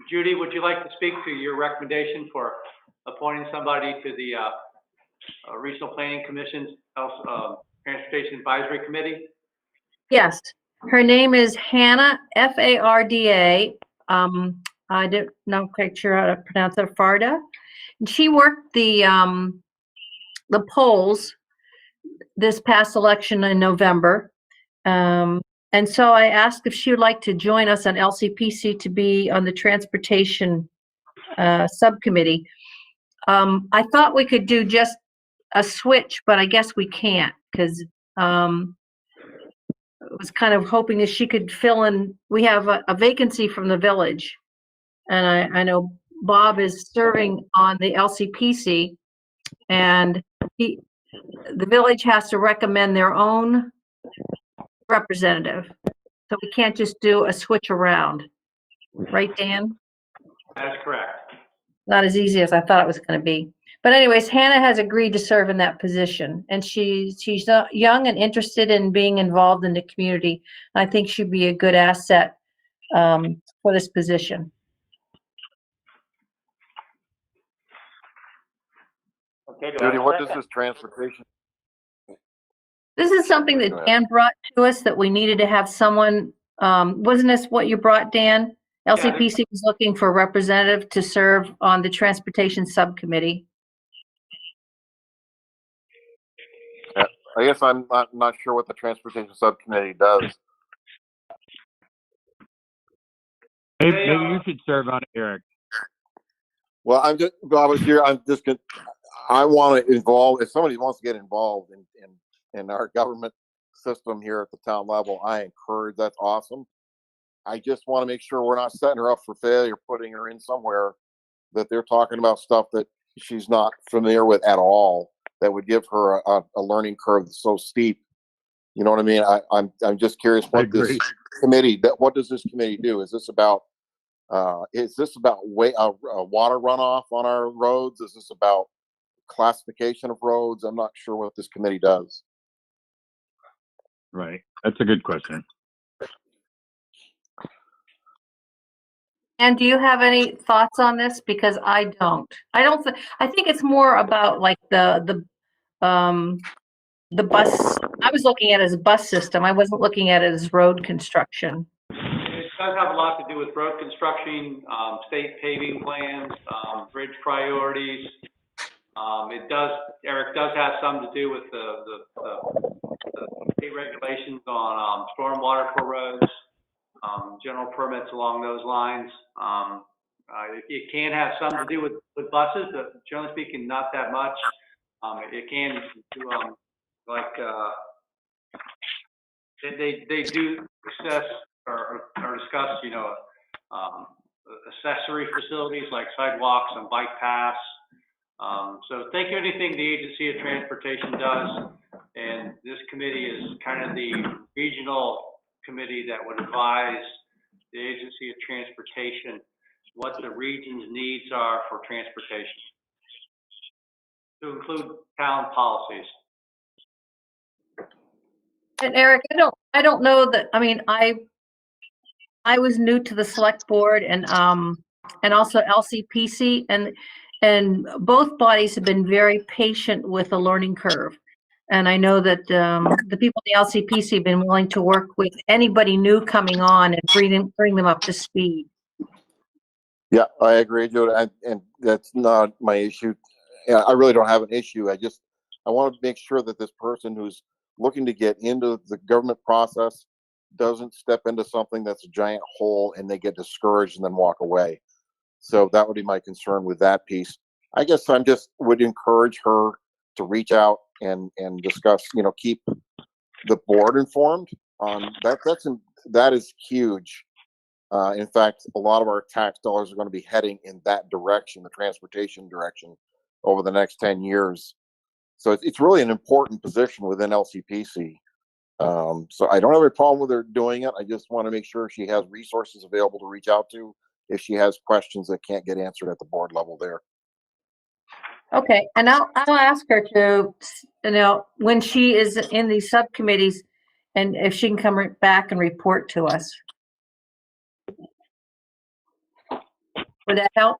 Judy, would you like to speak to your recommendation for appointing somebody to the Regional Planning Commission's Transportation Advisory Committee? Yes, her name is Hannah, Farda. I don't know quite sure how to pronounce it, Farda. And she worked the polls this past election in November. And so I asked if she would like to join us on LCPC to be on the transportation subcommittee. I thought we could do just a switch, but I guess we can't because I was kind of hoping that she could fill in. We have a vacancy from the village, and I know Bob is serving on the LCPC, and the village has to recommend their own representative. So we can't just do a switch around. Right, Dan? That's correct. Not as easy as I thought it was going to be. But anyways, Hannah has agreed to serve in that position. And she's young and interested in being involved in the community. I think she'd be a good asset for this position. Okay, Judy, what does this transportation? This is something that Dan brought to us that we needed to have someone, wasn't this what you brought, Dan? LCPC was looking for a representative to serve on the transportation subcommittee. I guess I'm not sure what the transportation subcommittee does. Maybe you should serve on it, Eric. Well, I want to involve, if somebody wants to get involved in our government system here at the town level, I encourage, that's awesome. I just want to make sure we're not setting her up for failure, putting her in somewhere that they're talking about stuff that she's not familiar with at all, that would give her a learning curve that's so steep. You know what I mean? I'm just curious what this committee, what does this committee do? Is this about water runoff on our roads? Is this about classification of roads? I'm not sure what this committee does. Right. That's a good question. And do you have any thoughts on this? Because I don't. I think it's more about like the bus. I was looking at it as a bus system. I wasn't looking at it as road construction. It does have a lot to do with road construction, state paving plans, bridge priorities. Eric does have some to do with the state regulations on stormwater for roads, general permits along those lines. It can have some to do with buses, but generally speaking, not that much. It can do they do assess or discuss, accessory facilities like sidewalks and bike paths, So think of anything the Agency of Transportation does, and this committee is kind of the regional committee that would advise the Agency of Transportation what the region's needs are for transportation, to include town policies. And Eric, I don't know that, I mean, I was new to the select board and also LCPC, and both bodies have been very patient with the learning curve. And I know that the people in the LCPC have been willing to work with anybody new coming on and bring them up to speed. Yeah, I agree, Joe, and that's not my issue. Yeah, I really don't have an issue. I want to make sure that this person who's looking to get into the government process doesn't step into something that's a giant hole and they get discouraged and then walk away. So that would be my concern with that piece. I guess would encourage her to reach out and discuss, keep the board informed on that. That is huge. In fact, a lot of our tax dollars are going to be heading in that direction, the transportation direction, over the next 10 years. So it's really an important position within LCPC. So I don't have a problem with her doing it. I just want to make sure she has resources available to reach out to if she has questions that can't get answered at the board level there. Okay, and I'll ask her to, when she is in these subcommittees, and if she can come back and report to us. Would that help?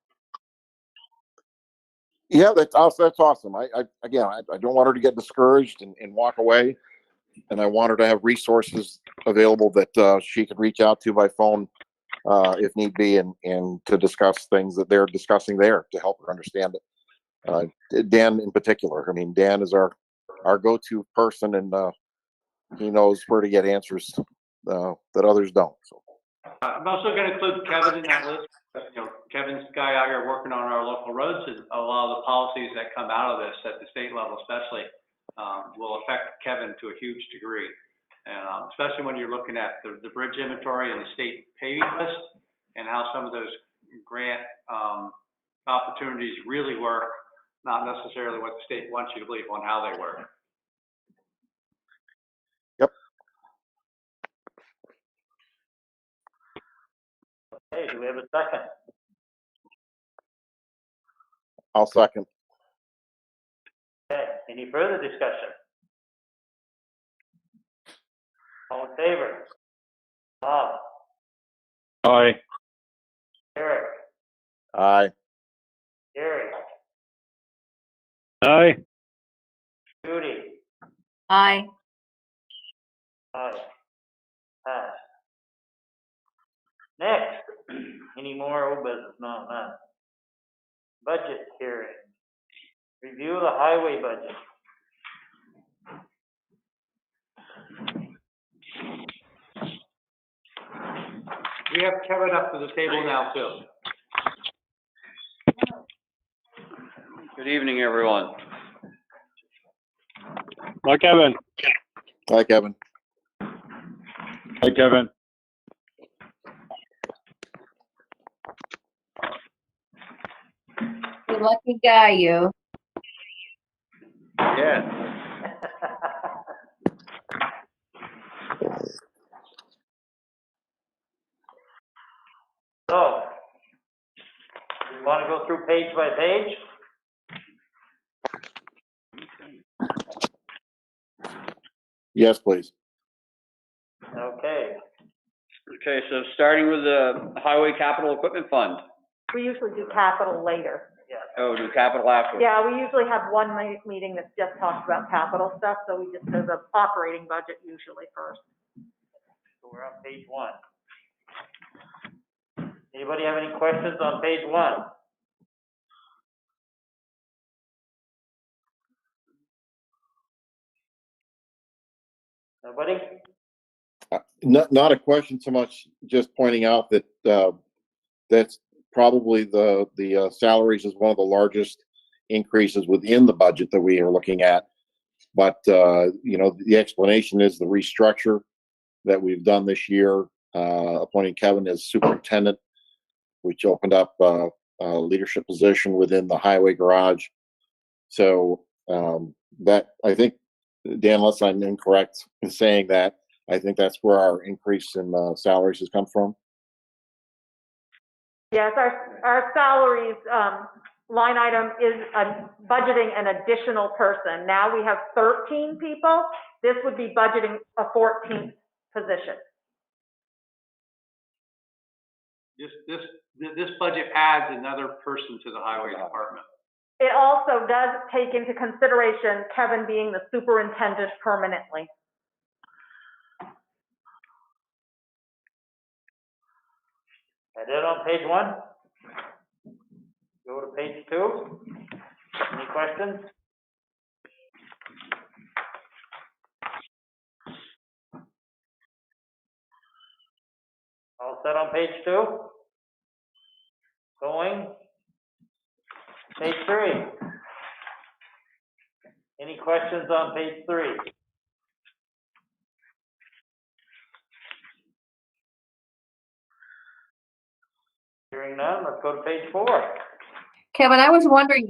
Yeah, that's awesome. I don't want her to get discouraged and walk away, and I want her to have resources available that she could reach out to by phone if need be, and to discuss things that they're discussing there to help her understand it. Dan in particular. I mean, Dan is our go-to person, and he knows where to get answers that others don't. So. I'm also going to include Kevin in that list. Kevin's the guy out here working on our local roads, and a lot of the policies that come out of this at the state level especially will affect Kevin to a huge degree. And especially when you're looking at the bridge inventory and the state paving list, and how some of those grant opportunities really work, not necessarily what the state wants you to believe on how they work. Yep. Okay, do we have a second? I'll second. Okay, any further discussion? All in favor? Bob? Aye. Eric? Aye. Gary? Aye. Judy? Aye. Aye. Pass. Next, any more old business? No, none. Budget hearing. Review the highway budget. We have Kevin up to the table now too. Good evening, everyone. Hi, Kevin. Hi, Kevin. Hi, Kevin. You lucky guy, you. Yeah. So, you want to go through page by page? Yes, please. Okay. Okay, so starting with the Highway Capital Equipment Fund. We usually do capital later. Yeah. Oh, do capital after? Yeah, we usually have one meeting that just talks about capital stuff, so we just do the operating budget usually first. So we're on page 1. Anybody have any questions on page 1? Nobody? Not a question so much, just pointing out that that's probably the salaries is one of the largest increases within the budget that we are looking at. But the explanation is the restructure that we've done this year, appointing Kevin as superintendent, which opened up a leadership position within the highway garage, So that, I think, Dan, unless I'm incorrect in saying that, I think that's where our increase in salaries has come from. Yes, our salaries, line item is budgeting an additional person. Now we have 13 people. This would be budgeting a 14th position. This budget adds another person to the highway department. It also does take into consideration Kevin being the superintendent permanently. Is that on page 1? Go to page 2. Any questions? All set on page 2? Going. Page 3. Any questions on page 3? Hearing none, let's go to page 4. Kevin, I was wondering,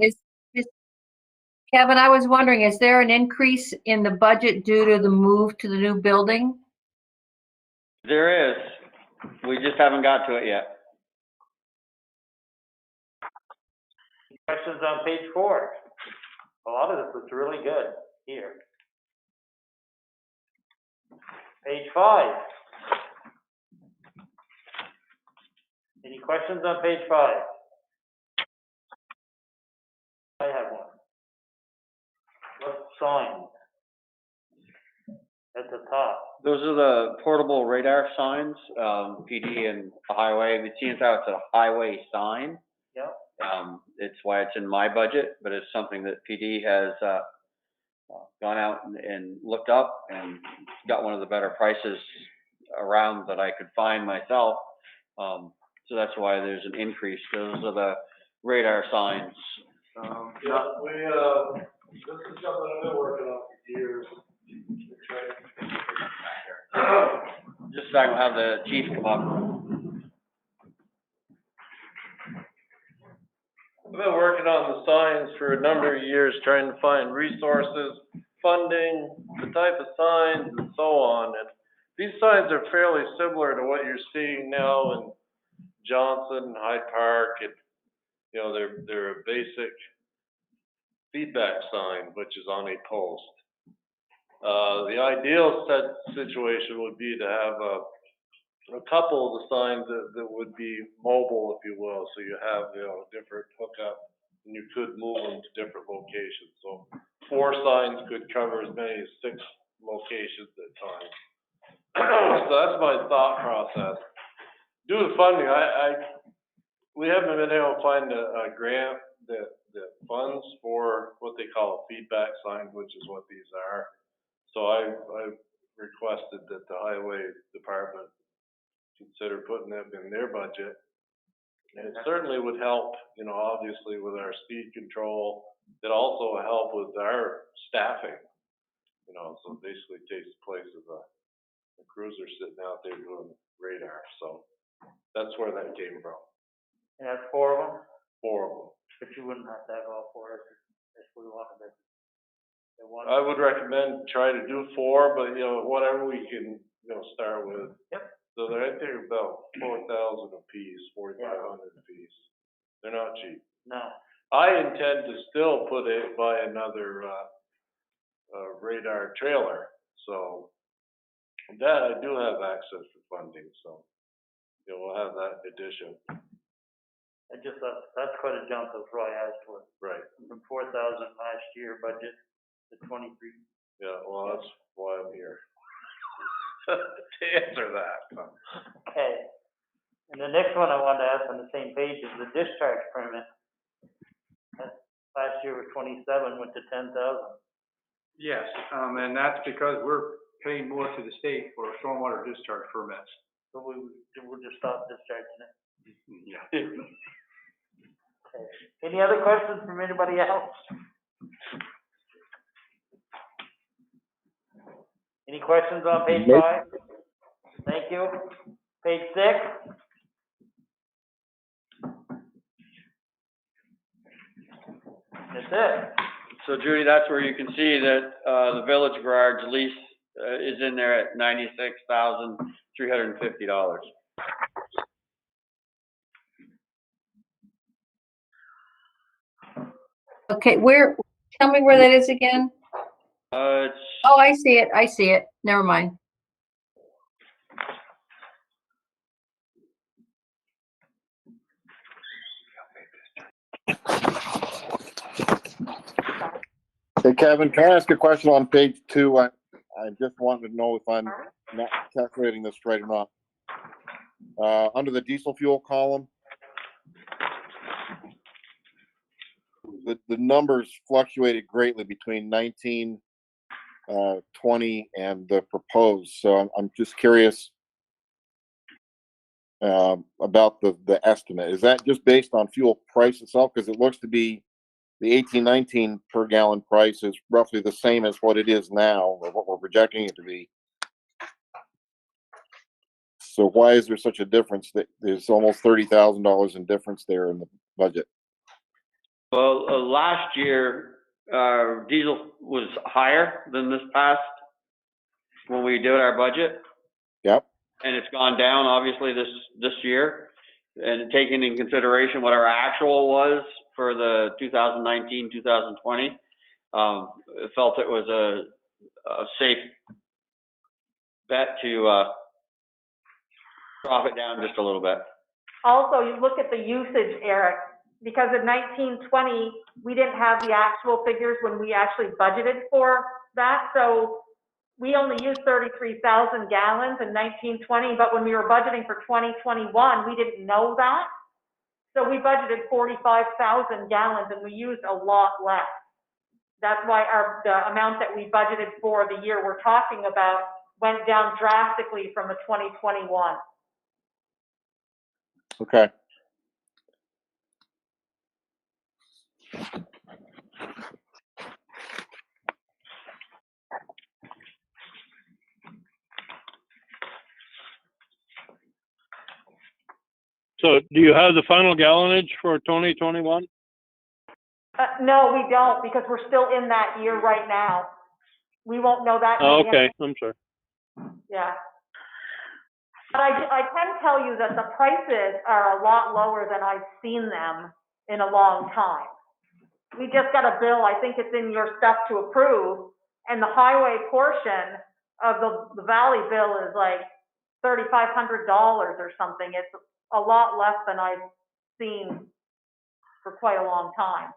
Kevin, I was wondering, is there an increase in the budget due to the move to the new building? There is. We just haven't got to it yet. Questions on page 4? A lot of this looks really good here. Page 5. Any questions on page 5? I have one. What sign? At the top. Those are the portable radar signs, PD and the highway. It seems how it's a highway sign. Yep. It's why it's in my budget, but it's something that PD has gone out and looked up and got one of the better prices around that I could find myself. So that's why there's an increase. Those are the radar signs. Yeah, this is something I've been working on for years. Just a second, we'll have the chief come up. I've been working on the signs for a number of years, trying to find resources, funding, the type of signs, and so on. And these signs are fairly similar to what you're seeing now in Johnson, Hyde Park, and you know, they're a basic feedback sign, which is on a post. The ideal situation would be to have a couple of the signs that would be mobile, if you will. So you have, you know, different hookup, and you could move them to different locations. So 4 signs could cover as many as 6 locations at a time. So that's my thought process. Due to funding, we haven't been able to find a grant that funds for what they call a feedback sign, which is what these are. So I've requested that the highway department consider putting them in their budget. And it certainly would help, you know, obviously with our speed control. It also help with our staffing, you know, so it basically takes the place of a cruiser sitting out there doing radar. So that's where that came from. And that's 4 of them? 4 of them. But you wouldn't have to have all 4 if we wanted to. I would recommend try to do 4, but you know, whatever we can, you know, start with. Yep. So they're right there about 4,000 a piece, 4,500 a piece. They're not cheap. No. I intend to still buy another radar trailer. So that I do have access to funding. So you know, we'll have that addition. I just that's quite a jump. That's what I asked for. Right. From 4,000 last year budget to 23. Yeah. Well, that's why I'm here. To answer that. Okay. And the next one I wanted to ask on the same page is the discharge permit. Last year was 27, went to 10,000. Yes, and that's because we're paying more to the state for stormwater discharge permits. So we'll just stop discharging it. Yeah. Okay. Any other questions from anybody else? Any questions on page 5? Thank you. Page 6. That's it. So Judy, that's where you can see that, the village garage lease, is in there at $96,350. Okay, tell me where that is again? It's, Oh, I see it. I see it. Never mind. Hey, Kevin, can I ask a question on page 2? I just wanted to know if I'm not calculating this right or not. Under the diesel fuel column, the numbers fluctuated greatly between 19, 20, and the proposed. So I'm just curious about the estimate. Is that just based on fuel price itself? Because it looks to be the 18-19 per gallon price is roughly the same as what it is now, or what we're projecting it to be. So why is there such a difference? That there's almost $30,000 in difference there in the budget. well, last year, diesel was higher than this past, when we did our budget. Yep. And it's gone down, obviously, this year. And taking in consideration what our actual was for the 2019, 2020, felt it was a safe bet to, drop it down just a little bit. Also, you look at the usage, Eric, because in 1920, we didn't have the actual figures when we actually budgeted for that. So we only used 33,000 gallons in 1920, but when we were budgeting for 2021, we didn't know that. So we budgeted 45,000 gallons and we used a lot less. That's why the amount that we budgeted for the year we're talking about went down drastically from the 2021. Okay. So do you have the final gallonage for 2021? No, we don't, because we're still in that year right now. We won't know that. Oh, okay, I'm sorry. Yeah. But I can tell you that the prices are a lot lower than I've seen them in a long time. We just got a bill, I think it's in your stuff to approve, and the highway portion of the valley bill is like $3,500 or something. It's a lot less than I've seen for quite a long time.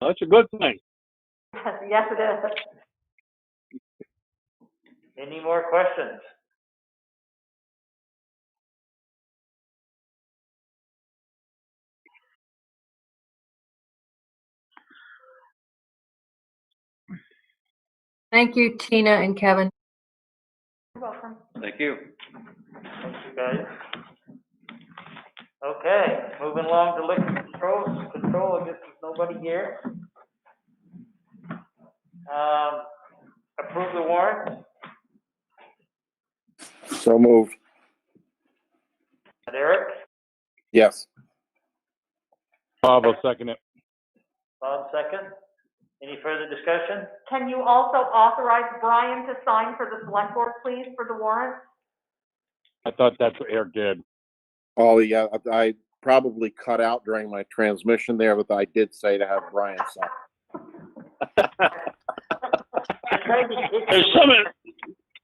That's a good thing. Yes, it is. Any more questions? Thank you, Tina and Kevin. You're welcome. Thank you. Thank you, guys. Okay, moving along to liquor control, I guess there's nobody here. Approve the warrant. So moved. Eric? Yes. Bob will second it. Bob, second. Any further discussion? Can you also authorize Brian to sign for the select board, please, for the warrant? I thought that's what Eric did. Oh, yeah. I probably cut out during my transmission there, but I did say to have Brian sign.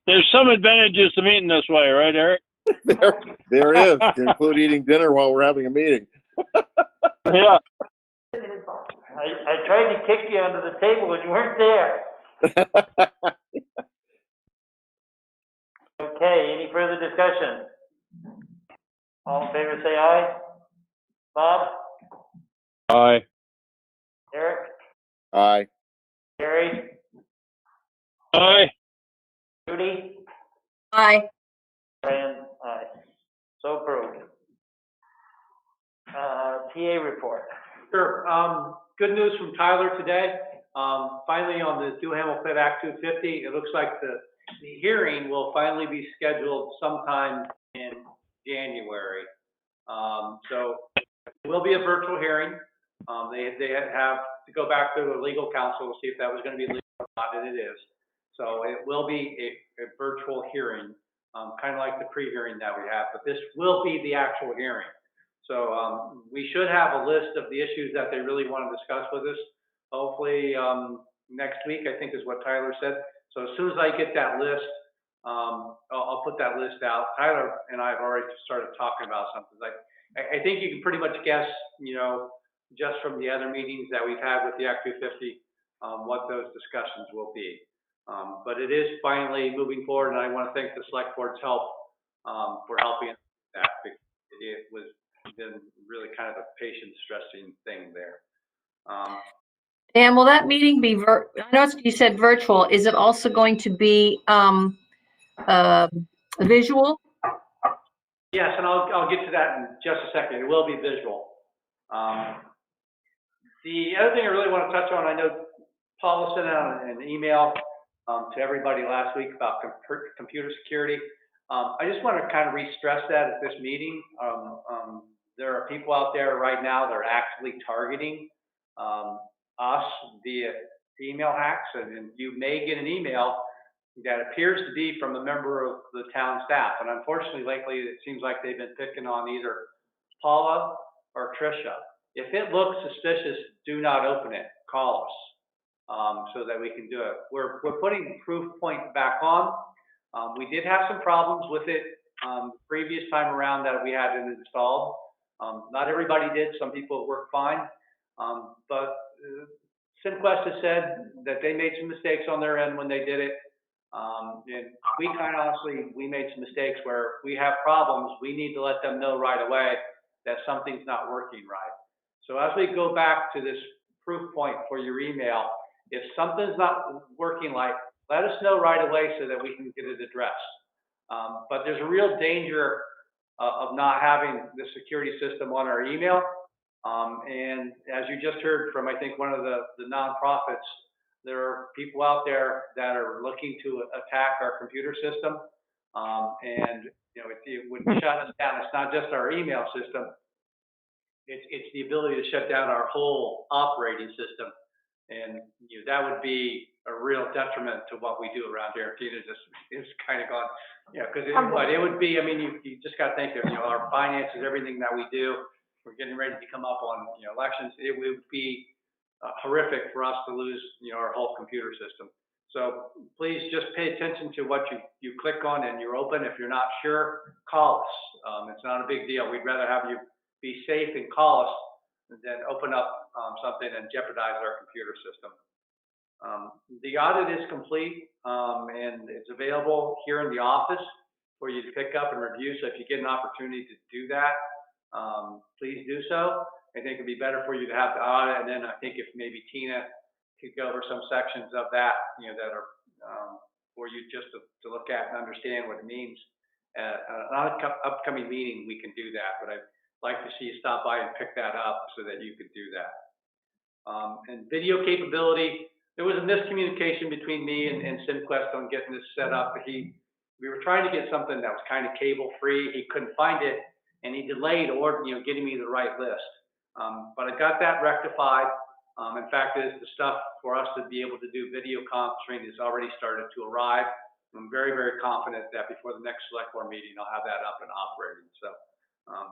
There's some advantages to meeting this way, right, Eric? There is, to include eating dinner while we're having a meeting. Yeah. I tried to kick you under the table when you weren't there. Okay, any further discussion? All in favor, say aye. Bob? Aye. Eric? Aye. Gary? Aye. Judy? Aye. Brian? Aye. So approved. TA report. Sure. Good news from Tyler today. Finally on the Duhamel Pit Act 250, it looks like the hearing will finally be scheduled sometime in January. So it will be a virtual hearing. They have to go back to the legal counsel to see if that was going to be legal or not, and it is. So it will be a virtual hearing, kind of like the pre-hearing that we have, but this will be the actual hearing. So we should have a list of the issues that they really want to discuss with us. Hopefully next week, I think is what Tyler said. So as soon as I get that list, I'll put that list out. Tyler and I have already started talking about something. Like I think you can pretty much guess, you know, just from the other meetings that we've had with the Act 250, what those discussions will be. But it is finally moving forward, and I want to thank the select board's help for helping us with that. It was been really kind of a patient stressing thing there. And will that meeting be I know you said virtual. Is it also going to be visual? Yes, and I'll get to that in just a second. It will be visual. The other thing I really want to touch on, I know Paula sent out an email to everybody last week about computer security. I just want to kind of re-stress that at this meeting. There are people out there right now that are actively targeting us via email hacks, and you may get an email that appears to be from a member of the town staff. And unfortunately, lately, it seems like they've been picking on either Paula or Tricia. If it looks suspicious, do not open it. Call us so that we can do it. We're putting the proof point back on. We did have some problems with it previous time around that we had it installed. Not everybody did. Some people worked fine. But SimQuest has said that they made some mistakes on their end when they did it. And we kind of honestly, we made some mistakes where we have problems. We need to let them know right away that something's not working right. So as we go back to this proof point for your email, if something's not working right, let us know right away so that we can get it addressed. But there's a real danger of not having the security system on our email. And as you just heard from, I think, one of the nonprofits, there are people out there that are looking to attack our computer system. And you know, it would shut us down. It's not just our email system. It's the ability to shut down our whole operating system. And you know, that would be a real detriment to what we do around here. Tina just is kind of gone, yeah, because it would be, I mean, you just got to think of, you know, our finances, everything that we do. We're getting ready to come up on, you know, elections. It would be horrific for us to lose, you know, our whole computer system. So please just pay attention to what you click on and you're open. If you're not sure, call us. It's not a big deal. We'd rather have you be safe and call us than open up something and jeopardize our computer system. The audit is complete and it's available here in the office for you to pick up and review. So if you get an opportunity to do that, please do so. I think it'd be better for you to have the audit, and then I think if maybe Tina could go over some sections of that, you know, that are for you just to look at and understand what it means. On an upcoming meeting, we can do that, but I'd like to see you stop by and pick that up so that you could do that. And video capability, there was a miscommunication between me and SimQuest on getting this set up. We were trying to get something that was kind of cable free. He couldn't find it, and he delayed getting me the right list. But I got that rectified. In fact, the stuff for us to be able to do video conferencing has already started to arrive. I'm very, very confident that before the next select board meeting, I'll have that up and operating. So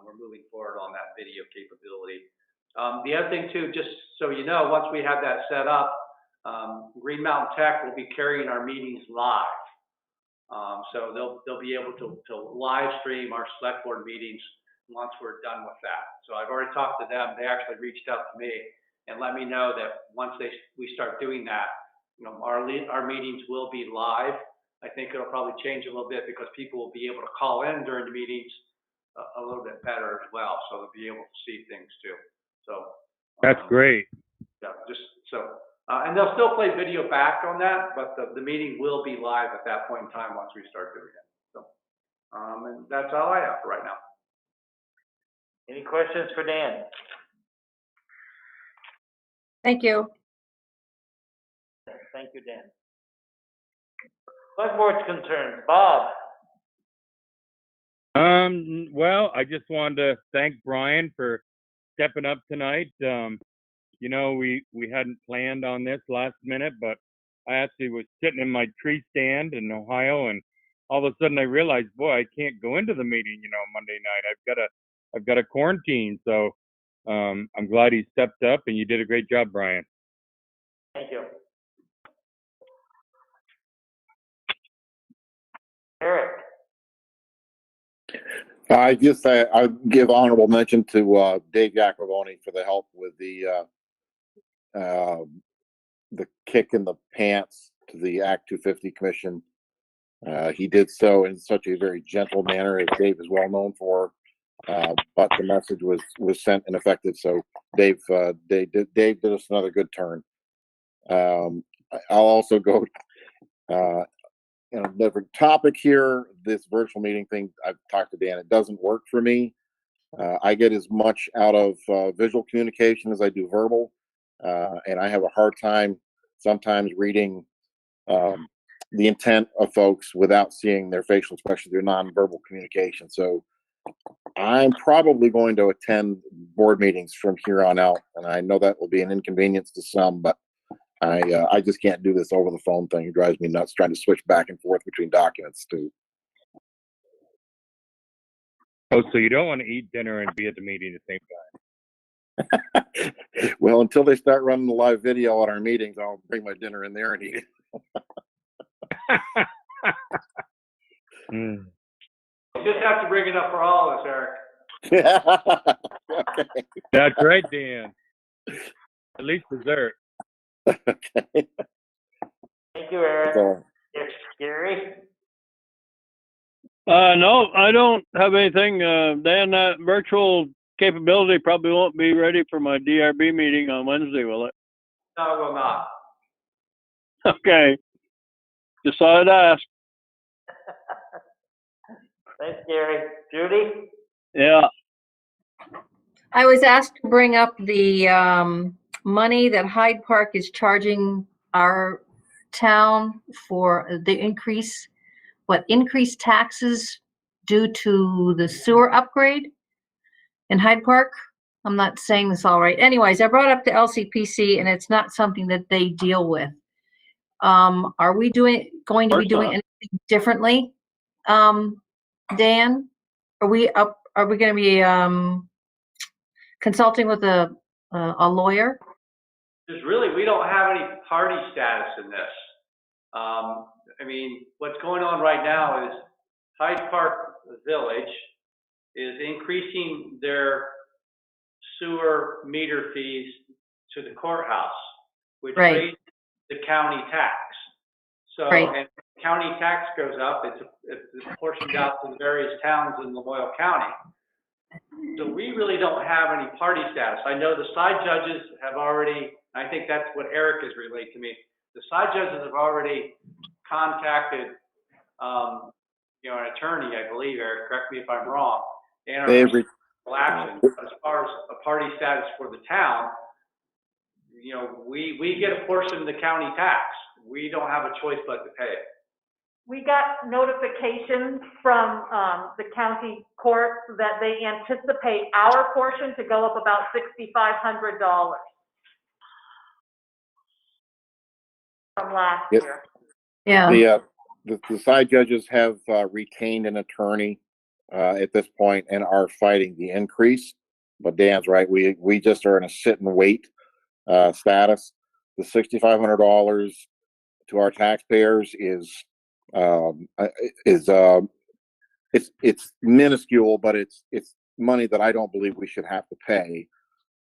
we're moving forward on that video capability. The other thing too, just so you know, once we have that set up, Green Mountain Tech will be carrying our meetings live. So they'll be able to live stream our select board meetings once we're done with that. So I've already talked to them. They actually reached out to me and let me know that once we start doing that, you know, our meetings will be live. I think it'll probably change a little bit because people will be able to call in during the meetings a little bit better as well. So they'll be able to see things too. So that's great. Yeah, just so, and they'll still play video back on that, but the meeting will be live at that point in time once we start doing it. So, and that's all I have for right now. Any questions for Dan? Thank you. Thank you, Dan. Select board's concerns. Bob? Well, I just wanted to thank Brian for stepping up tonight. You know, we hadn't planned on this last minute, but I actually was sitting in my tree stand in Ohio, and all of a sudden I realized, boy, I can't go into the meeting, you know, Monday night. I've got a quarantine. So I'm glad he stepped up, and you did a great job, Brian. Thank you. Eric? I give honorable mention to Dave Jacoboni for the help with the kick in the pants to the Act 250 Commission. He did so in such a very gentle manner, as Dave is well known for, but the message was sent and effective. So Dave did us another good turn. I'll also go in a different topic here. This virtual meeting thing, I've talked to Dan, it doesn't work for me. I get as much out of visual communication as I do verbal, and I have a hard time sometimes reading the intent of folks without seeing their facial expressions, their nonverbal communication. So I'm probably going to attend board meetings from here on out, and I know that will be an inconvenience to some, but I just can't do this over the phone thing. It drives me nuts trying to switch back and forth between documents too. Oh, so you don't want to eat dinner and be at the meeting at the same time? Well, until they start running the live video at our meetings, I'll bring my dinner in there and eat it. You just have to bring it up for all of us, Eric. Okay. That's right, Dan. At least dessert. Okay. Thank you, Eric. Gary? No, I don't have anything. Dan, that virtual capability probably won't be ready for my DRB meeting on Wednesday, will it? No, it will not. Okay. Just thought I'd ask. Thanks, Gary. Judy? Yeah. I was asked to bring up the money that Hyde Park is charging our town for the increased taxes due to the sewer upgrade in Hyde Park. I'm not saying this all right. Anyways, I brought up the LCPC, and it's not something that they deal with. Are we going to be doing anything differently, Dan? Are we going to be consulting with a lawyer? Because really, we don't have any party status in this. I mean, what's going on right now is Hyde Park Village is increasing their sewer meter fees to the courthouse, which raises the county tax. So, and the county tax goes up, it's portioned out to the various towns in Lamoille County. So we really don't have any party status. I know the side judges have already, I think that's what Eric has relayed to me. The side judges have already contacted, you know, an attorney, I believe, Eric, correct me if I'm wrong, and our action as far as a party status for the town. You know, we get a portion of the county tax. We don't have a choice but to pay it. We got notification from the county court that they anticipate our portion to go up about $6,500 from last year. Yeah. The side judges have retained an attorney at this point and are fighting the increase. But Dan's right. We just are in a sit and wait status. The $6,500 to our taxpayers is it's minuscule, but it's money that I don't believe we should have to pay.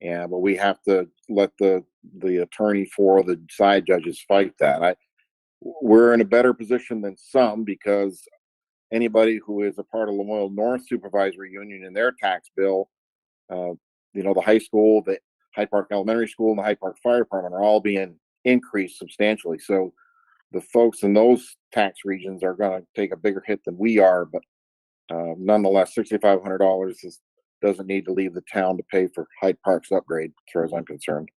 But we have to let the attorney for the side judges fight that. We're in a better position than some because anybody who is a part of Lamoille North Supervisory Union in their tax bill, you know, the high school, the Hyde Park Elementary School, and the Hyde Park Fire Department are all being increased substantially. So the folks in those tax regions are going to take a bigger hit than we are. But nonetheless, $6,500 doesn't need to leave the town to pay for Hyde Park's upgrade, as far as I'm concerned.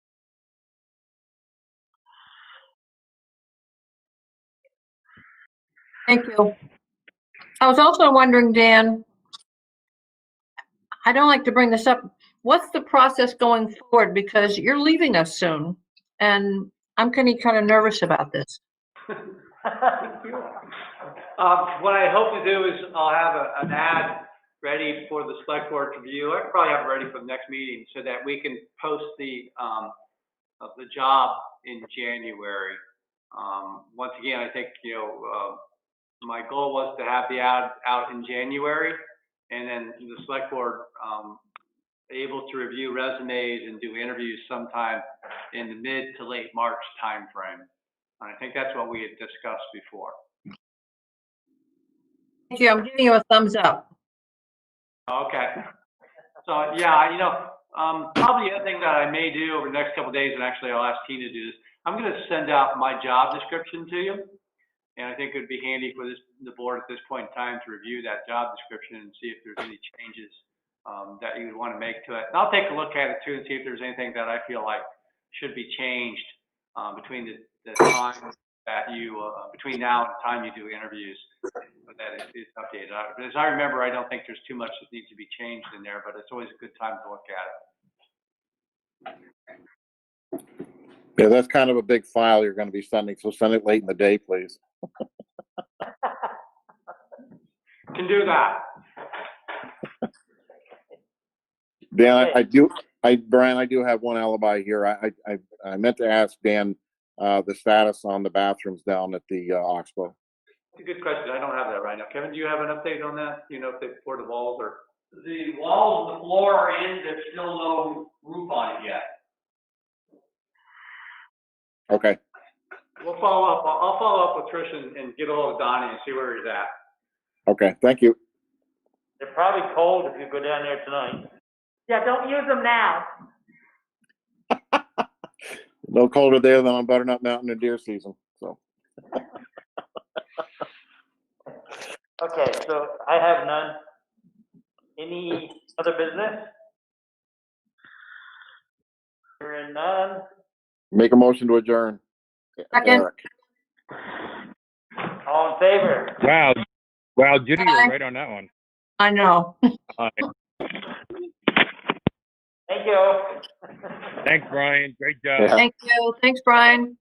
Thank you. I was also wondering, Dan, I don't like to bring this up. What's the process going forward? Because you're leaving us soon, and I'm kind of nervous about this. What I hope to do is I'll have an ad ready for the select board to view. I could probably have it ready for the next meeting so that we can post the job in January. Once again, I think, my goal was to have the ad out in January, and then the select board able to review resumes and do interviews sometime in the mid to late March timeframe. And I think that's what we had discussed before. Thank you. I'm giving you a thumbs up. Okay. So yeah, probably the other thing that I may do over the next couple of days, and actually I'll ask Tina to do this, I'm going to send out my job description to you. And I think it would be handy for the board at this point in time to review that job description and see if there's any changes that you would want to make to it. And I'll take a look at it too and see if there's anything that I feel like should be changed between the time that between now and the time you do interviews, but that it's updated. But as I remember, I don't think there's too much that needs to be changed in there, but it's always a good time to look at it. Yeah, that's kind of a big file you're going to be sending, so send it late in the day, please. Can do that. Dan, Brian, I do have one alibi here. I meant to ask Dan the status on the bathrooms down at the Oxbow. That's a good question. I don't have that right now. Kevin, do you have an update on that? If they poured the walls or? The walls and the floor are in, there's still no roof on it yet. Okay. We'll follow up. I'll follow up with Trish and get a hold of Donnie and see where he's at. Okay, thank you. They're probably cold if you go down there tonight. Yeah, don't use them now. No colder there than on Butternut Mountain in deer season. So. Okay, so I have none. Any other business? Hearing none. Make a motion to adjourn. Second. Eric. All in favor? Wow, Judy, you're right on that one. I know. Thank you. Thanks, Brian. Great job. Yeah. Thank you. Thanks, Brian.